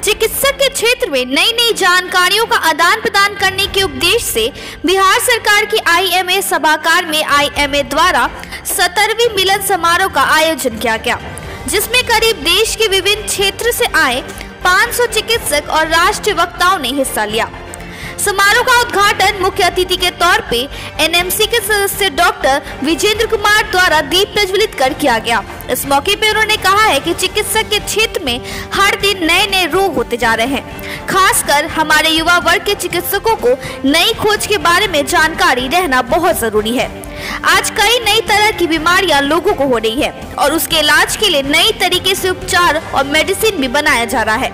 चिकित्सक के क्षेत्र में नई नई जानकारियों का आदान प्रदान करने के उद्देश्य से बिहार सरकार की IMA सभागार में IMA द्वारा 17वीं मिलन समारोह का आयोजन किया गया, जिसमें करीब देश के विभिन्न क्षेत्र से आए 500 चिकित्सक और राष्ट्रीय वक्ताओं ने हिस्सा लिया। समारोह का उद्घाटन मुख्य अतिथि के तौर पे NMC के सदस्य डॉक्टर विजेंद्र कुमार द्वारा दीप प्रज्वलित कर किया गया। इस मौके पर उन्होंने कहा है कि चिकित्सक के क्षेत्र में हर दिन नए नए रोग होते जा रहे हैं। खासकर हमारे युवा वर्ग के चिकित्सकों को नई खोज के बारे में जानकारी रहना बहुत जरूरी है। आज कई नई तरह की बीमारियां लोगों को हो रही है और उसके इलाज के लिए नई तरीके से उपचार और मेडिसिन भी बनाया जा रहा है।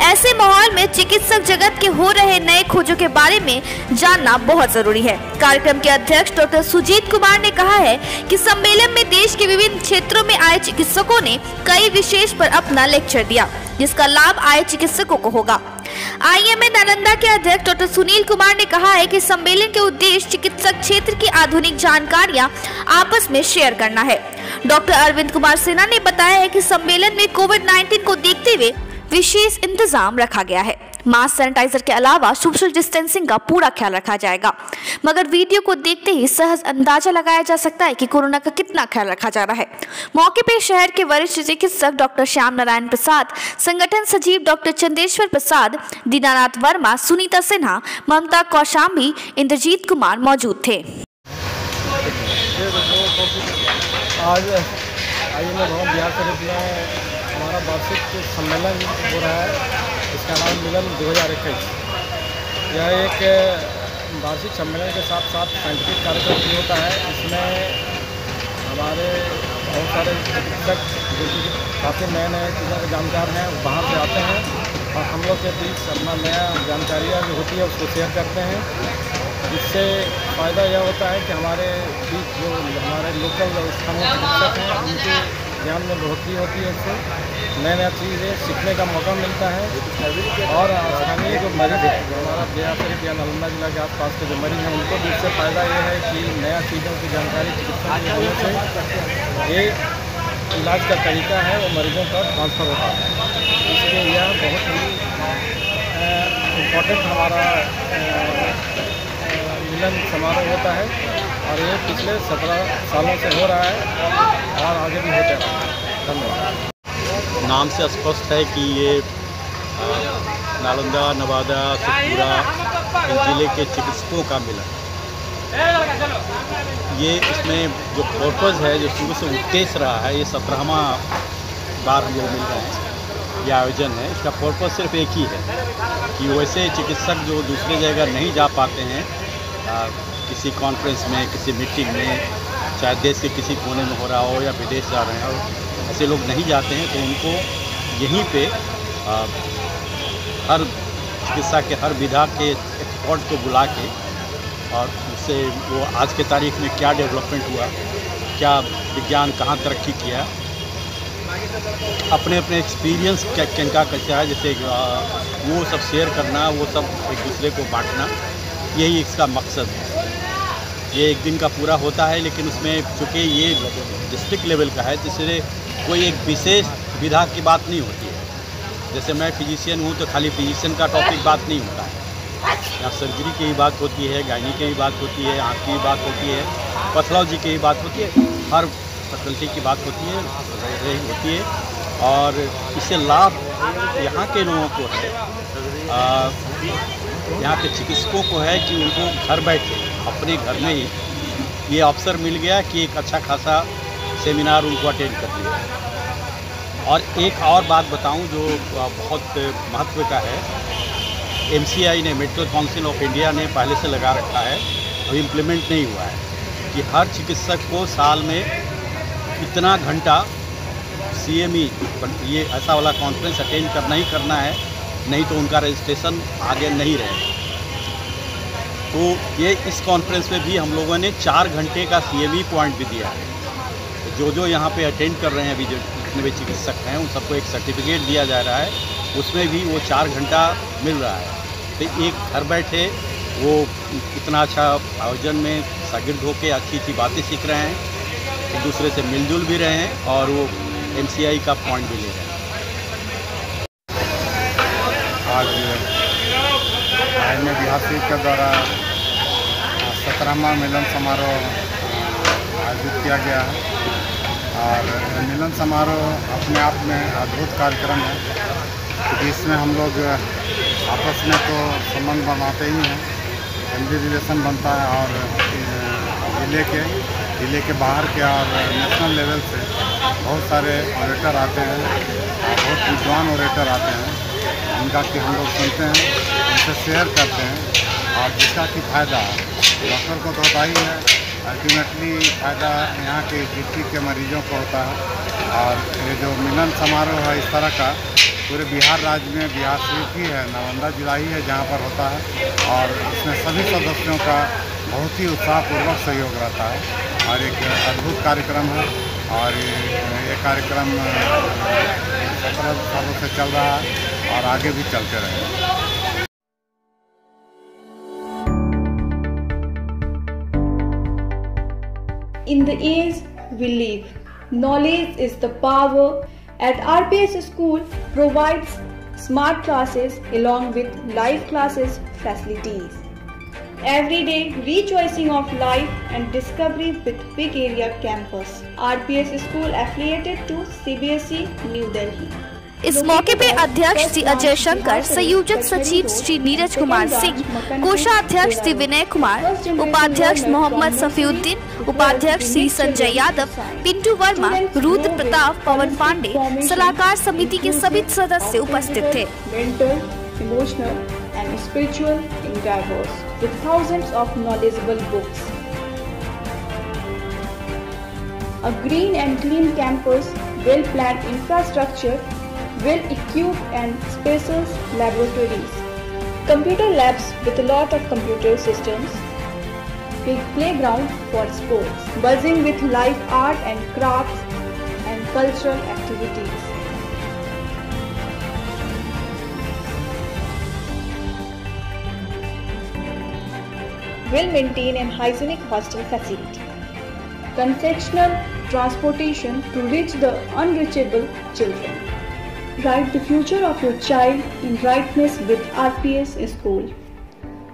ऐसे माहौल में चिकित्सक जगत के हो रहे नए खोजों के बारे में जानना बहुत जरूरी है। कार्यक्रम के अध्यक्ष डॉक्टर सुजीत कुमार ने कहा है कि सम्मेलन में देश के विभिन्न क्षेत्रों में आए चिकित्सकों ने कई विशेष पर अपना लेक्चर दिया, जिसका लाभ आए चिकित्सकों को होगा। IMA नालंदा के अध्यक्ष डॉक्टर सुनील कुमार ने कहा है कि सम्मेलन के उद्देश्य चिकित्सक क्षेत्र की आधुनिक जानकारियां आपस में शेयर करना है। डॉक्टर अरविंद कुमार सिन्हा ने बताया है कि सम्मेलन में कोविड-19 को देखते हुए विशेष इंतजाम रखा गया है। मास्क सैनिटाइजर के अलावा सोशल डिस्टेंसिंग का पूरा ख्याल रखा जाएगा। मगर वीडियो को देखते ही सहज अंदाजा लगाया जा सकता है कि कोरोना का कितना ख्याल रखा जा रहा है। मौके पर शहर के वरिष्ठ चिकित्सक डॉक्टर श्याम नारायण प्रसाद, संगठन सचिव डॉक्टर चंदेश्वर प्रसाद, दीनानाथ वर्मा, सुनीता सिन्हा, ममता कौशाम्बी, इंद्रजीत कुमार मौजूद थे। आज IMA भवन बिहार शरीफ में हमारा वार्षिक सम्मेलन हो रहा है। इसका नाम मिलन 2021। यह एक वार्षिक सम्मेलन के साथ साथ साइंटिफिक कार्यक्रम भी होता है। इसमें हमारे बहुत सारे चिकित्सक जो कि काफ़ी नए नए चीज़ों के जानकार हैं बाहर से आते हैं और हम लोग के बीच अपना नया जानकारियाँ जो होती है उसको शेयर करते हैं। इससे फ़ायदा यह होता है कि हमारे बीच जो हमारे लोकल स्थानीय चिकित्सक हैं उनके ज्ञान में बढ़ोतरी होती है। इससे नया नया चीज़ें सीखने का मौका मिलता है और स्थानीय जो मरीज है जो हमारा बिहार शरीफ या नालंदा जिला के आसपास के जो मरीज हैं उनको भी इससे फ़ायदा ये है कि नया चीज़ों की जानकारी चिकित्सा की वजह से ये इलाज का तरीका है वो मरीजों का ट्रांसफ़र होता है। इसलिए यह बहुत ही इम्पोर्टेंट हमारा मिलन समारोह होता है और ये पिछले 17 सालों से हो रहा है और आगे भी होता है। धन्यवाद। नाम से स्पष्ट है कि ये नालंदा, नवादा, सतपुरा जिले के चिकित्सकों का मिलन। ये इसमें जो पर्पज़ है, जो शुरू से उद्देश्य रहा है, ये 17वां बार हम लोग मिल रहे हैं। ये आयोजन है, इसका पर्पज़ सिर्फ एक ही है कि वैसे चिकित्सक जो दूसरी जगह नहीं जा पाते हैं, किसी कॉन्फ्रेंस में, किसी मीटिंग में, चाहे देश के किसी कोने में हो रहा हो या विदेश जा रहे हैं और ऐसे लोग नहीं जाते हैं, तो उनको यहीं पे हर चिकित्सा के हर विधा के एक्सपर्ट को बुला के और उससे वो आज के तारीख में क्या डेवलपमेंट हुआ, क्या विज्ञान कहाँ तरक्की किया, अपने अपने एक्सपीरियंस क्या कैसा है, जैसे वो सब शेयर करना, वो सब एक दूसरे को बांटना, यही इसका मकसद है। ये एक दिन का पूरा होता है, लेकिन उसमें चूँकि ये डिस्ट्रिक्ट लेवल का है तो इसलिए कोई एक विशेष विधा की बात नहीं होती है। जैसे मैं फिजिशियन हूँ तो खाली फिजिशियन का टॉपिक बात नहीं होता है। यहाँ सर्जरी की ही बात होती है, गायनी की ही बात होती है, आँख की बात होती है, पैथोलॉजी की ही बात होती है, हर फैकल्टी की बात होती है और इससे लाभ यहाँ के लोगों को है, यहाँ के चिकित्सकों को है कि उनको घर बैठे अपने घर में ही ये अवसर मिल गया कि एक अच्छा खासा सेमिनार उनको अटेंड कर लिया। और एक और बात बताऊं जो बहुत महत्व का है, MCI ने, मेडिकल काउंसिल ऑफ इंडिया ने पहले से लगा रखा है, अभी इम्प्लीमेंट नहीं हुआ है कि हर चिकित्सक को साल में इतना घंटा CME ये ऐसा वाला कॉन्फ्रेंस अटेंड करना ही करना है, नहीं तो उनका रजिस्ट्रेशन आगे नहीं रहेगा। तो ये इस कॉन्फ्रेंस में भी हम लोगों ने 4 घंटे का CME पॉइंट भी दिया है। जो यहाँ पे अटेंड कर रहे हैं अभी जो जितने भी चिकित्सक हैं उन सबको एक सर्टिफिकेट दिया जा रहा है, उसमें भी वो 4 घंटा मिल रहा है। तो एक घर बैठे वो इतना अच्छा आयोजन में शागिर्द होकर अच्छी बातें सीख रहे हैं, एक दूसरे से मिलजुल भी रहे हैं और वो MCI का पॉइंट भी ले रहे हैं। आज IMA बिहार शरीफ के द्वारा 17वां मिलन समारोह आयोजित किया गया है और मिलन समारोह अपने आप में अद्भुत कार्यक्रम है क्योंकि इसमें हम लोग आपस में तो संबंध बनाते ही हैं, फैमिली रिलेशन बनता है और जिले के बाहर के और नेशनल लेवल से बहुत सारे ऑरेटर आते हैं, बहुत विद्वान ऑरेटर आते हैं, उनका कि हम लोग सुनते हैं, उनसे शेयर करते हैं और जिसका कि फ़ायदा डॉक्टर को तो होता ही है, अल्टीमेटली फ़ायदा यहाँ के डिस्ट्रिक्ट के मरीजों को होता है। और ये जो मिलन समारोह है इस तरह का पूरे बिहार राज्य में बिहार शरीफ ही है, नालंदा जिला ही है जहाँ पर होता है और इसमें सभी सदस्यों का बहुत ही उत्साहपूर्वक सहयोग रहता है और एक अद्भुत कार्यक्रम है और ये कार्यक्रम 17 सालों से चल रहा है और आगे भी चलते रहेगा। In the age we live, knowledge is the power. At RPS School provides smart classes along with live classes facilities. Every day rejoicing of life and discovery with Big Area Campus. RPS School affiliated to CBSE New Delhi. इस मौके पे अध्यक्ष श्री अजय शंकर, संयोजक सचिव श्री नीरज कुमार सिंह, कोषाध्यक्ष श्री विनय कुमार, उपाध्यक्ष मोहम्मद सफीउद्दीन, उपाध्यक्ष श्री संजय यादव, पिंटू वर्मा, रुद्र प्रताप, पवन पांडे, सलाहकार समिति के सभी सदस्य उपस्थित थे। Mental, emotional and spiritual endeavors with thousands of knowledgeable books. A green and clean campus, well-planned infrastructure, well-equipped and spacious laboratories, computer labs with a lot of computer systems, big playground for sports, buzzing with live art and crafts and cultural activities. Well-maintained and hygienic hostel facility, concessional transportation to reach the unreachable children. Write the future of your child in rightness with RPS School.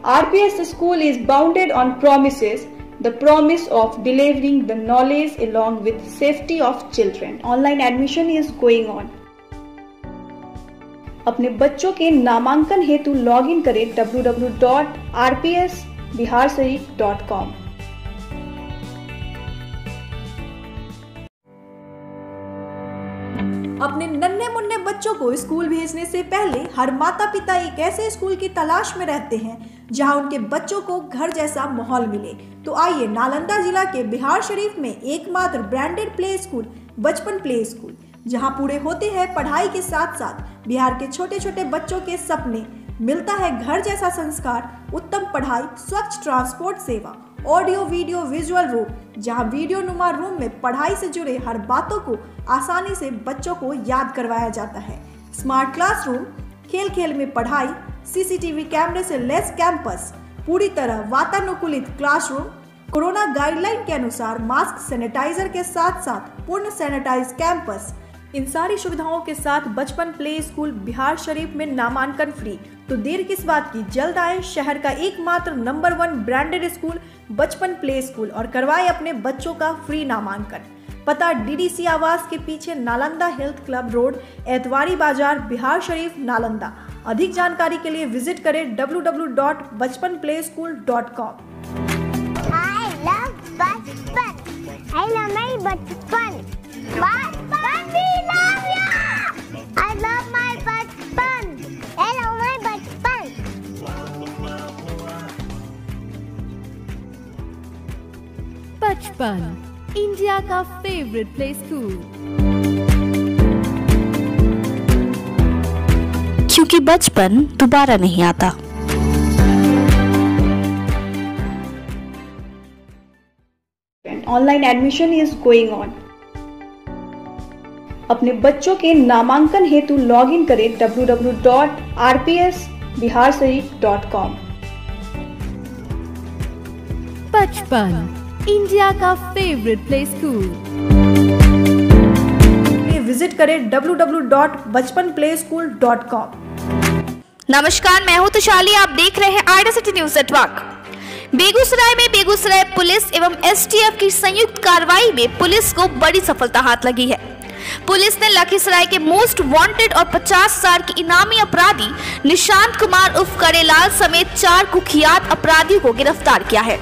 RPS School is bounded on promises, the promise of delivering the knowledge along with safety of children. Online admission is going on. अपने बच्चों के नामांकन हेतु login करें www.rpsbiharsharif.com। अपने नन्हे मुन्ने बच्चों को स्कूल भेजने से पहले हर माता पिता एक ऐसे स्कूल की तलाश में रहते हैं जहां उनके बच्चों को घर जैसा माहौल मिले। तो आइए नालंदा जिला के बिहार शरीफ में एकमात्र ब्रांडेड प्ले स्कूल बचपन प्ले स्कूल, जहां पूरे होते हैं पढ़ाई के साथ साथ बिहार के छोटे छोटे बच्चों के सपने, मिलता है घर जैसा संस्कार, उत्तम पढ़ाई, स्वच्छ ट्रांसपोर्ट सेवा, ऑडियो वीडियो विजुअल रूम, जहां वीडियो नुमा रूम में पढ़ाई से जुड़े हर बातों को आसानी से बच्चों को याद करवाया जाता है, स्मार्ट क्लासरूम, खेल खेल में पढ़ाई, सीसीटीवी कैमरे से लैस कैंपस, पूरी तरह वातानुकूलित क्लासरूम, कोरोना गाइडलाइन के अनुसार मास्क सैनिटाइजर के साथ साथ पूर्ण सैनिटाइज कैंपस, इन सारी सुविधाओं के साथ बचपन प्ले स्कूल बिहार शरीफ में नामांकन फ्री। तो देर किस बात की, जल्द आए शहर का एकमात्र नंबर 1 ब्रांडेड स्कूल बचपन प्ले स्कूल और करवाए अपने बच्चों का फ्री नामांकन। पता DDC आवास के पीछे, Nalanda health club road, Etwari बाजार, बिहार शरीफ, नालंदा। अधिक जानकारी के लिए विजिट करें www.bachpanplayschool.com। I love बचपन, I love my बचपन, बचपन we love you, I love my बचपन, I love my बचपन। बचपन, इंडिया का फेवरेट प्ले स्कूल, क्योंकि बचपन दोबारा नहीं आता। Online admission is going on. अपने बच्चों के नामांकन हेतु लॉगिन करें www.rpsbiharsharif.com। बचपन, इंडिया का फेवरेट प्ले स्कूल, विजिट करें www.bachpanplayschool.com। नमस्कार, मैं हूं तुशाली, आप देख रहे हैं आईडा सिटी न्यूज नेटवर्क। बेगूसराय में बेगूसराय पुलिस एवं STF की संयुक्त कार्रवाई में पुलिस को बड़ी सफलता हाथ लगी है। पुलिस ने लखीसराय के मोस्ट वांटेड और 50 साल के इनामी अपराधी निशांत कुमार उर्फ करेलाल समेत 4 कुख्यात अपराधियों को गिरफ्तार किया है।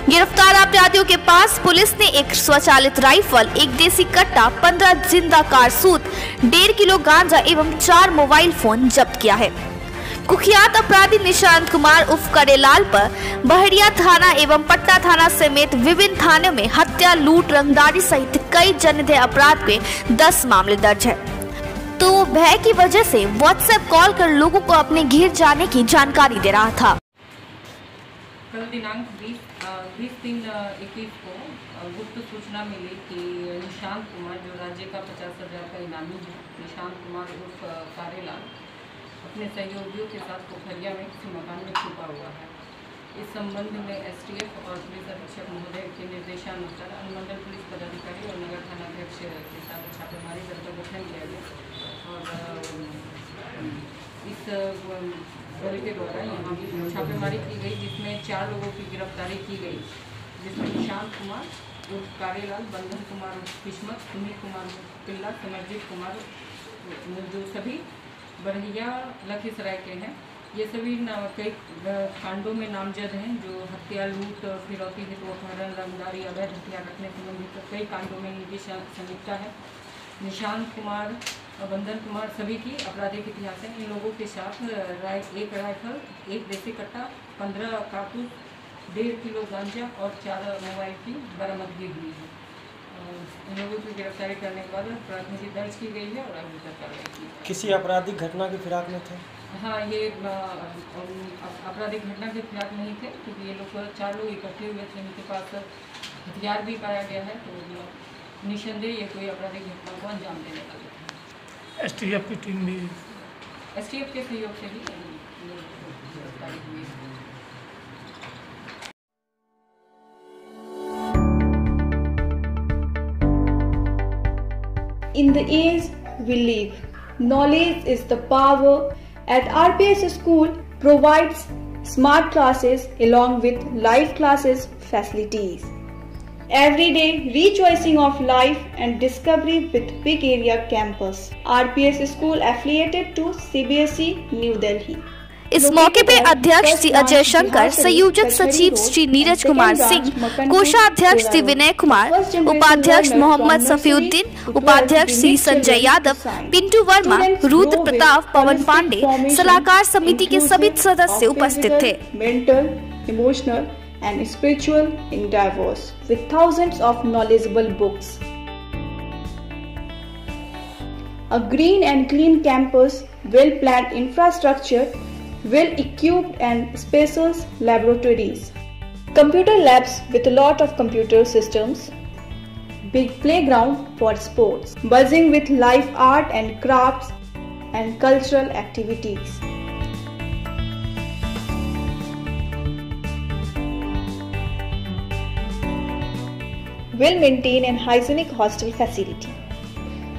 गिरफ्तार अपराधियों के पास पुलिस ने एक स्वचालित राइफल, एक देसी कट्टा, 15 जिंदा कारतूस, 1.5 किलो गांजा एवं 4 मोबाइल फोन जब्त किया है। कुख्यात अपराधी निशांत कुमार उर्फ करेलाल पर बहरिया थाना एवं पटना थाना समेत विभिन्न थानों में हत्या, लूट, रंगदारी सहित कई जनदेह अपराध में 10 मामले दर्ज है। तो वो भय की वजह से व्हाट्सएप कॉल कर लोगों को अपने घेर जाने की जानकारी दे रहा था। कल दिनांक 20/3/21 को गुप्त सूचना मिली कि निशांत कुमार, जो राज्य का 50,000 का इनामी है, निशांत कुमार उर्फ कारेलाल अपने सहयोगियों के साथ पोखरिया में किसी मकान में छुपा हुआ है। इस संबंध में STF और पुलिस अधीक्षक महोदय के निर्देशानुसार अनुमंडल पुलिस पदाधिकारी और नगर थानाध्यक्ष के साथ छापेमारी दल का गठन किया गया और इस दल के द्वारा यहाँ छापेमारी की गई, जिसमें 4 लोगों की गिरफ्तारी की गई, जिसमें निशांत कुमार उर्फ कारेलाल, बंधन कुमार उर्फ किस्मत, सुमित कुमार पिल्ला, समरजीत कुमार, जो सभी बरहिया लखीसराय के हैं। ये सभी कई कांडों में नामजद हैं, जो हत्या, लूट, फिरौती हेतु अपहरण, रंगदारी, अवैध हथियार रखने संबंधित कई कांडों में इनकी संलिप्तता है। निशांत कुमार और बंधन कुमार सभी की आपराधिक इतिहास है। इन लोगों के साथ एक राइफल, 1 देसी कट्टा, 15 कारतूस, 1.5 किलो गांजा और 4 मोबाइल की बरामदगी हुई है। इन लोगों की गिरफ्तारी करने के बाद प्राथमिकी दर्ज की गई है और आगे तक कार्रवाई की। किसी आपराधिक घटना की फिराक में थे? हाँ, ये आपराधिक घटना के खिलाफ नहीं थे, क्योंकि ये लोग 4 लोग इकट्ठे हुए थे, इनके पास हथियार भी पाया गया है, तो निसंदेह ये कोई आपराधिक घटना को अंजाम देने वाले थे। STF की टीम भी, STF के सहयोग से ही गिरफ्तारी हुई है। In the age we live, knowledge is the power. At RPS School provides smart classes along with live classes facilities. Every day rejoicing of life and discovery with big area campus. RPS School affiliated to CBSE New Delhi. इस मौके पे अध्यक्ष श्री अजय शंकर, संयोजक सचिव श्री नीरज कुमार सिंह, कोषाध्यक्ष श्री विनय कुमार, उपाध्यक्ष मोहम्मद सफीउद्दीन, उपाध्यक्ष श्री संजय यादव, पिंटू वर्मा, रुद्र प्रताप, पवन पांडे, सलाहकार समिति के सभी सदस्य उपस्थित थे। Mental, emotional and spiritual endeavors with thousands of knowledgeable books. A green and clean campus, well-planned infrastructure, well-equipped and spacious laboratories, computer labs with a lot of computer systems, big playground for sports, buzzing with live art and crafts and cultural activities. Well-maintained and hygienic hostel facility,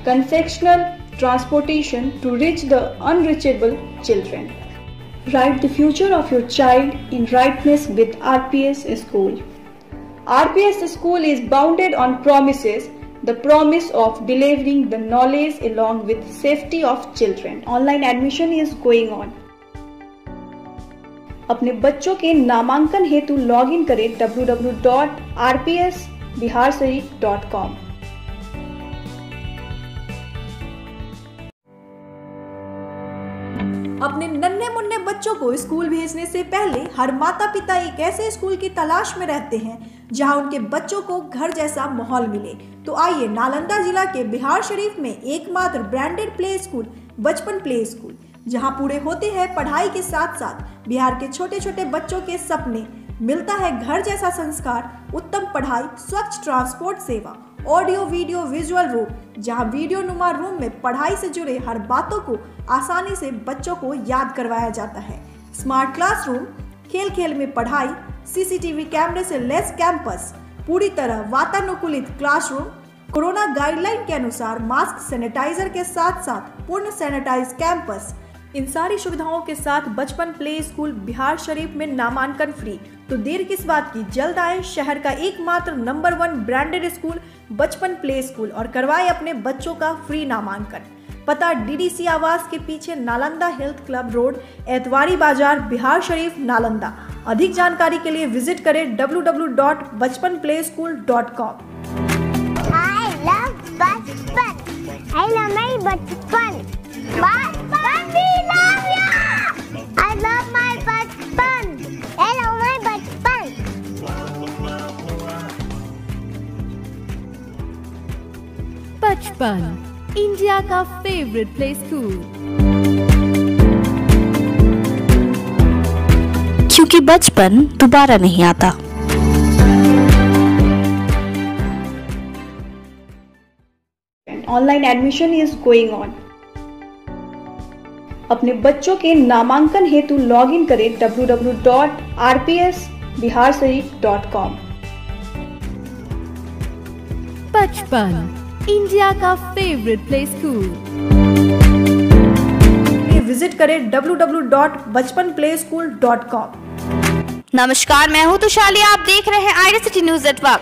concessional transportation to reach the unreachable children. Write the future of your child in rightness with RPS School. RPS School is bounded on promises, the promise of delivering the knowledge along with safety of children. Online admission is going on. अपने बच्चों के नामांकन हेतु login करें www.rpsbiharsharif.com। अपने नन्हे मुन्ने बच्चों को स्कूल भेजने से पहले हर माता पिता एक ऐसे स्कूल की तलाश में रहते हैं जहां उनके बच्चों को घर जैसा माहौल मिले। तो आइए नालंदा जिला के बिहार शरीफ में एकमात्र ब्रांडेड प्ले स्कूल बचपन प्ले स्कूल, जहां पूरे होते हैं पढ़ाई के साथ साथ बिहार के छोटे छोटे बच्चों के सपने। मिलता है घर जैसा संस्कार, उत्तम पढ़ाई, स्वच्छ ट्रांसपोर्ट सेवा, ऑडियो वीडियो विजुअल रूम, जहां वीडियो नुमा रूम में पढ़ाई से जुड़े हर बातों को आसानी से बच्चों को याद करवाया जाता है। स्मार्ट क्लासरूम, खेल खेल में पढ़ाई, CCTV कैमरे से लेस कैंपस, पूरी तरह वातानुकूलित क्लासरूम, कोरोना गाइडलाइन के अनुसार मास्क सैनिटाइजर के साथ साथ पूर्ण सैनिटाइज कैंपस। इन सारी सुविधाओं के साथ बचपन प्ले स्कूल बिहार शरीफ में नामांकन फ्री। तो देर किस बात की, जल्द आए शहर का एकमात्र नंबर 1 ब्रांडेड स्कूल बचपन प्ले स्कूल और करवाए अपने बच्चों का फ्री नामांकन। पता DDC आवास के पीछे, Nalanda health club road, Etwari बाजार, बिहार शरीफ, नालंदा। अधिक जानकारी के लिए विजिट करें www.bachpanplayschool.com। I love बचपन, I love my बचपन, बचपन we love you, I love my बचपन, I love my बचपन। बचपन, इंडिया का फेवरेट प्ले स्कूल, क्योंकि बचपन दोबारा नहीं आता। Online admission is going on. अपने बच्चों के नामांकन हेतु लॉगिन करें www.rpsbiharsharif.com। बचपन, इंडिया का फेवरेट प्ले स्कूल। विजिट करें www.bachpanplayschool.com। नमस्कार, मैं हूं तुषाली, आप देख रहे हैं आईडीसिटी न्यूज नेटवर्क।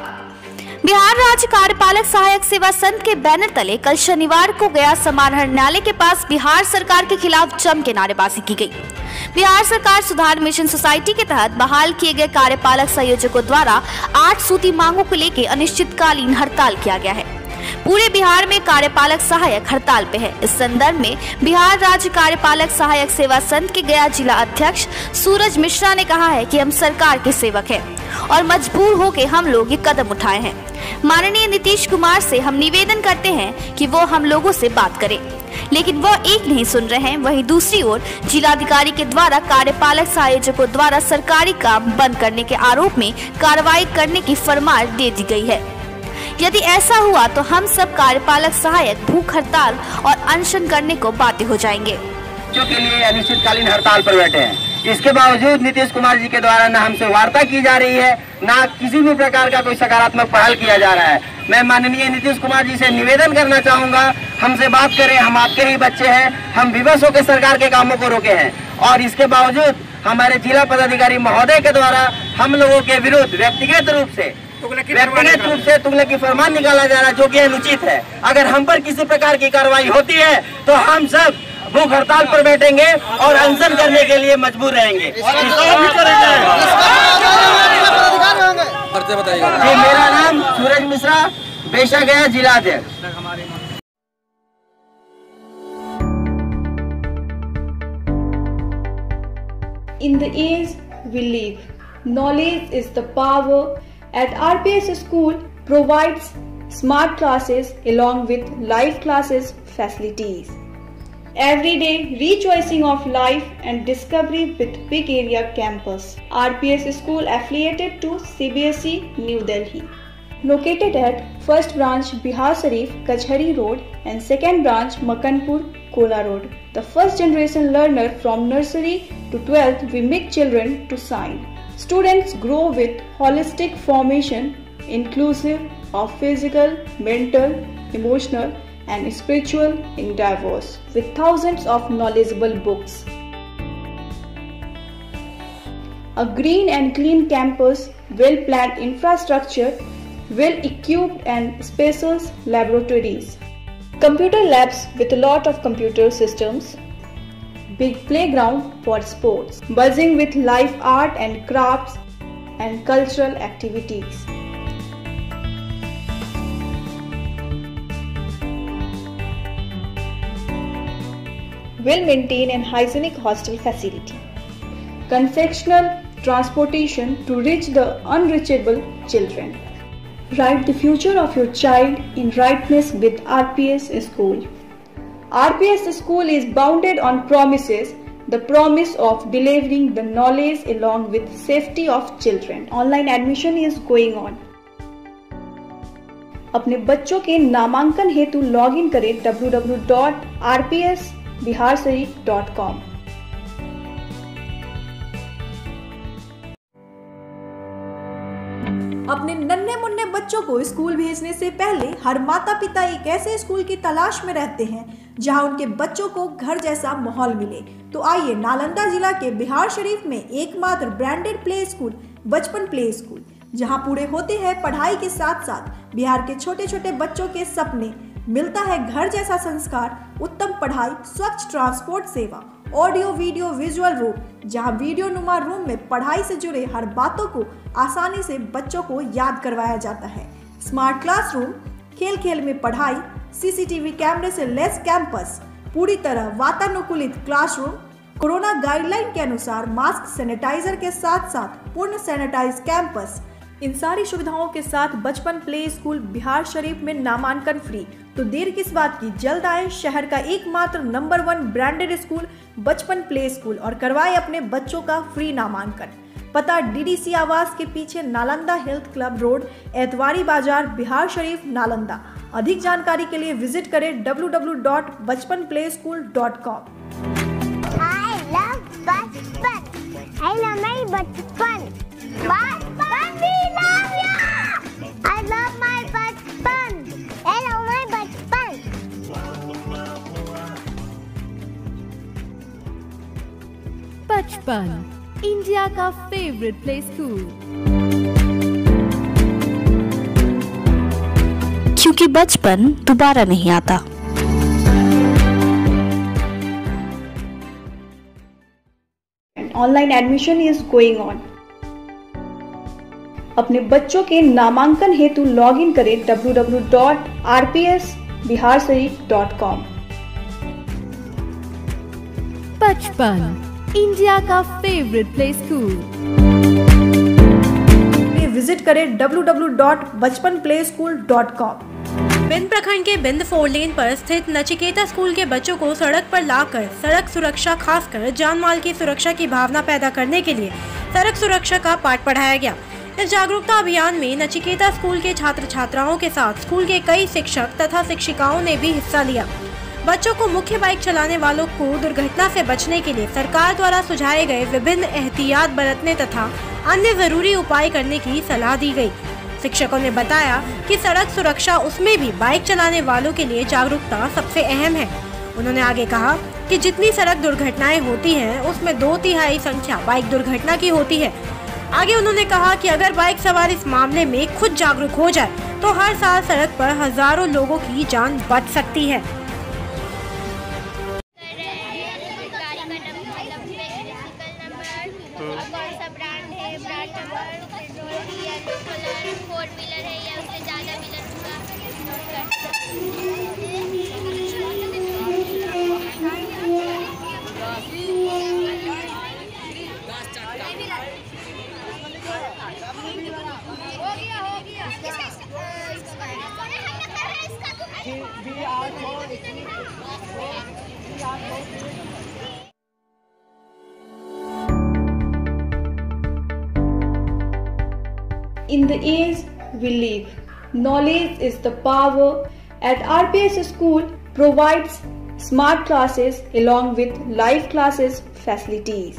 बिहार राज्य कार्यपालक सहायक सेवा संघ के बैनर तले कल शनिवार को गया समाहरणालय के पास बिहार सरकार के खिलाफ जम के नारेबाजी की गई। बिहार सरकार सुधार मिशन सोसाइटी के तहत बहाल किए गए कार्यपालक संयोजकों द्वारा 8 सूती मांगों को लेकर अनिश्चितकालीन हड़ताल किया गया है। पूरे बिहार में कार्यपालक सहायक हड़ताल पे है। इस संदर्भ में बिहार राज्य कार्यपालक सहायक सेवा संघ के गया जिला अध्यक्ष सूरज मिश्रा ने कहा है कि हम सरकार के सेवक हैं और मजबूर होकर हम लोग ये कदम उठाए हैं। माननीय नीतीश कुमार से हम निवेदन करते हैं कि वो हम लोगों से बात करें, लेकिन वो एक नहीं सुन रहे हैं। वहीं दूसरी ओर जिलाधिकारी के द्वारा कार्यपालक संयोजकों द्वारा सरकारी काम बंद करने के आरोप में कार्रवाई करने की फरमाइश दे दी गई है। यदि ऐसा हुआ तो हम सब कार्यपालक सहायक भूख हड़ताल और अनशन करने को बाध्य हो जाएंगे। बच्चों के लिए अनिश्चितकालीन हड़ताल पर बैठे हैं। इसके बावजूद नीतीश कुमार जी के द्वारा न हमसे वार्ता की जा रही है, न किसी भी प्रकार का कोई सकारात्मक पहल किया जा रहा है। मैं माननीय नीतीश कुमार जी से निवेदन करना चाहूंगा, हमसे बात करें, हम आपके ही बच्चे हैं, हम विवश होकर सरकार के कामों को रोके हैं और इसके बावजूद हमारे जिला पदाधिकारी महोदय के द्वारा हम लोगों के विरुद्ध व्यक्तिगत रूप से तुगलकी फरमान निकाला जा रहा है, जो कि अनुचित है। अगर हम पर किसी प्रकार की कार्रवाई होती है तो हम सब भूख हड़ताल पर बैठेंगे और अनशन करने के लिए मजबूर रहेंगे। जी, मेरा नाम सूरज मिश्रा, बेशा गया जिलाध्यक्ष। In the age we live, knowledge is the power. At RPS School provides smart classes along with live classes facilities. Every day rejoicing of life and discovery with big area campus. RPS School affiliated to CBSE New Delhi. Located at first branch Bihar Sharif, Kachhari Road and second branch Makanpur, Kola Road. The first generation learner from nursery to 12th, we make children to shine. Students grow with holistic formation inclusive of physical, mental, emotional and spiritual endeavors with thousands of knowledgeable books. A green and clean campus, well-planned infrastructure, well-equipped and spacious laboratories. Computer labs with a lot of computer systems. Big playground for sports, buzzing with live art and crafts and cultural activities. Well-maintained and hygienic hostel facility. Concessional transportation to reach the unreachable children. Write the future of your child in rightness with RPS School. RPS School is bounded on promises, the promise of delivering the knowledge along with safety of children. Online admission is going on. अपने बच्चों के नामांकन हेतु login करें www.rpsbiharsharif.com। अपने नन्हे मुन्ने बच्चों को स्कूल भेजने से पहले हर माता पिता एक ऐसे स्कूल की तलाश में रहते हैं जहां उनके बच्चों को घर जैसा माहौल मिले। तो आइए नालंदा जिला के बिहार शरीफ में एकमात्र ब्रांडेड प्ले स्कूल बचपन प्ले स्कूल, जहां पूरे होते हैं पढ़ाई के साथ साथ बिहार के छोटे छोटे बच्चों के सपने। मिलता है घर जैसा संस्कार, उत्तम पढ़ाई, स्वच्छ ट्रांसपोर्ट सेवा, ऑडियो वीडियो विजुअल रूम, जहां वीडियो नुमा रूम में पढ़ाई से जुड़े हर बातों को आसानी से बच्चों को याद करवाया जाता है। स्मार्ट क्लासरूम, खेल खेल में पढ़ाई, सीसीटीवी कैमरे से लेस कैंपस, पूरी तरह वातानुकूलित क्लासरूम, कोरोना गाइडलाइन के अनुसार मास्क सैनिटाइजर के साथ साथ पूर्ण सैनिटाइज कैंपस। इन सारी सुविधाओं के साथ बचपन प्ले स्कूल बिहार शरीफ में नामांकन फ्री। तो देर किस बात की, जल्द आए शहर का एकमात्र नंबर 1 ब्रांडेड स्कूल बचपन प्ले स्कूल और करवाए अपने बच्चों का फ्री नामांकन। पता डीडीसी आवास के पीछे, Nalanda health club road, Etwari बाजार, बिहार शरीफ, नालंदा। अधिक जानकारी के लिए विजिट करें www.bachpanplayschool.com। I love बचपन, I love my बचपन, बचपन we love you, I love my बचपन, I love my बचपन। बचपन, इंडिया का फेवरेट प्ले स्कूल। क्योंकि बचपन दोबारा नहीं आता। Online admission is going on. अपने बच्चों के नामांकन हेतु लॉग इन करें www.rpsbiharsharif.com। बचपन, इंडिया का फेवरेट प्ले स्कूल। विजिट करें www.bachpanplayschool.com। बिंद प्रखंड के बिंद 4 लेन पर स्थित नचिकेता स्कूल के बच्चों को सड़क पर लाकर सड़क सुरक्षा, खासकर जान माल की सुरक्षा की भावना पैदा करने के लिए सड़क सुरक्षा का पाठ पढ़ाया गया। इस जागरूकता अभियान में नचिकेता स्कूल के छात्र छात्राओं के साथ स्कूल के कई शिक्षक तथा शिक्षिकाओं ने भी हिस्सा लिया। बच्चों को मुख्य बाइक चलाने वालों को दुर्घटना से बचने के लिए सरकार द्वारा सुझाए गए विभिन्न एहतियात बरतने तथा अन्य जरूरी उपाय करने की सलाह दी गई। शिक्षकों ने बताया कि सड़क सुरक्षा, उसमें भी बाइक चलाने वालों के लिए जागरूकता सबसे अहम है। उन्होंने आगे कहा कि जितनी सड़क दुर्घटनाएं होती हैं, उसमें 2/3 संख्या बाइक दुर्घटना की होती है। आगे उन्होंने कहा कि अगर बाइक सवार इस मामले में खुद जागरूक हो जाए तो हर साल सड़क पर हजारों लोगों की जान बच सकती है। In the age we live, knowledge is the power. At RPS School provides smart classes along with live classes facilities.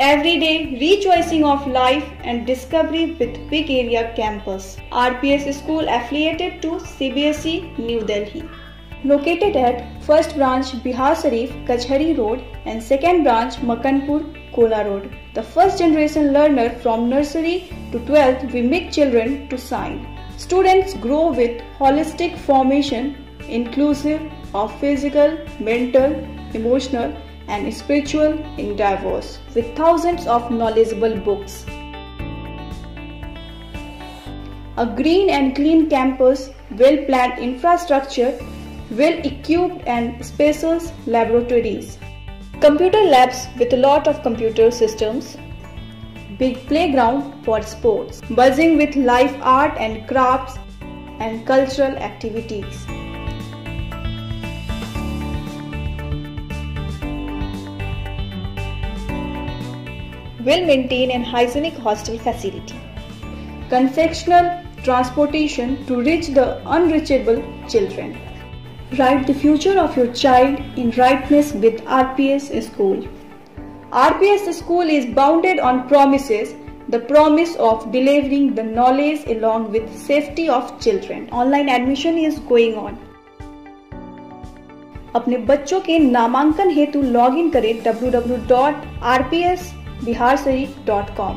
Every day rejoicing of life and discovery with big area campus. RPS School affiliated to CBSE New Delhi. Located at first branch Bihar Sharif, Kachhari Road and second branch Makanpur, Kola Road. The first generation learner from nursery to 12th, we make children to shine. Students grow with holistic formation inclusive of physical, mental, emotional and spiritual endeavors with thousands of knowledgeable books. A green and clean campus, well-planned infrastructure, well-equipped and spacious laboratories, computer labs with a lot of computer systems, big playground for sports, buzzing with live art and crafts and cultural activities. Well-maintained and hygienic hostel facility, concessional transportation to reach the unreachable children. Write the future of your child in rightness with RPS School. RPS School is bounded on promises, the promise of delivering the knowledge along with safety of children. Online admission is going on. अपने बच्चों के नामांकन हेतु log in करें www.rpsbiharsharif.com।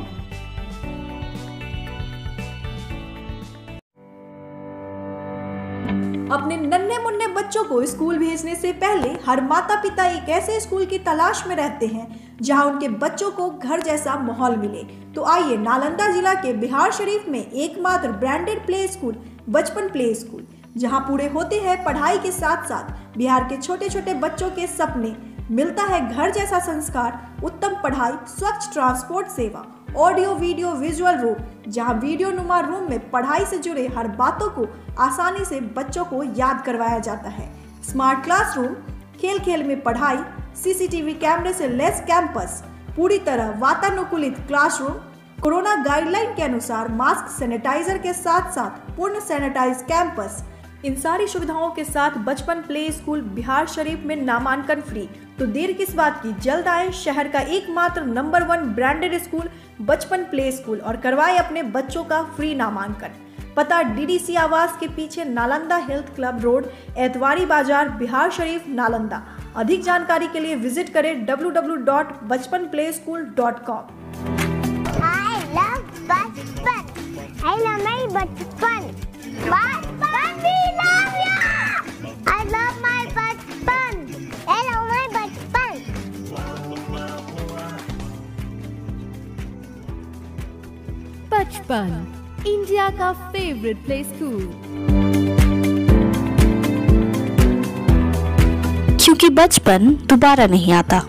अपने नन्हे मुन्ने बच्चों को स्कूल भेजने से पहले हर माता पिता एक ऐसे स्कूल की तलाश में रहते हैं जहां उनके बच्चों को घर जैसा माहौल मिले। तो आइए नालंदा जिला के बिहार शरीफ में एकमात्र ब्रांडेड प्ले स्कूल बचपन प्ले स्कूल, जहां पूरे होते हैं पढ़ाई के साथ साथ बिहार के छोटे छोटे बच्चों के सपने, मिलता है घर जैसा संस्कार, उत्तम पढ़ाई, स्वच्छ ट्रांसपोर्ट सेवा, ऑडियो वीडियो विजुअल रूम, जहां वीडियो नुमा रूम में पढ़ाई से जुड़े हर बातों को आसानी से बच्चों को याद करवाया जाता है, स्मार्ट क्लासरूम, खेल खेल में पढ़ाई, सीसीटीवी कैमरे से लैस कैंपस, पूरी तरह वातानुकूलित क्लासरूम, कोरोना गाइडलाइन के अनुसार मास्क सैनिटाइजर के साथ साथ पूर्ण सैनिटाइज कैंपस, इन सारी सुविधाओं के साथ बचपन प्ले स्कूल बिहार शरीफ में नामांकन फ्री। तो देर किस बात की, जल्द आए शहर का एकमात्र नंबर 1 ब्रांडेड स्कूल बचपन प्ले स्कूल और करवाए अपने बच्चों का फ्री नामांकन। पता DDC आवास के पीछे, Nalanda health club road, Etwari बाजार, बिहार शरीफ, नालंदा। अधिक जानकारी के लिए विजिट करें www.bachpanplayschool.com। I love बचपन, I love my बचपन, बचपन we love you, I love my बचपन, I love my बचपन। बचपन, इंडिया का फेवरेट प्ले स्कूल। क्योंकि बचपन दोबारा नहीं आता।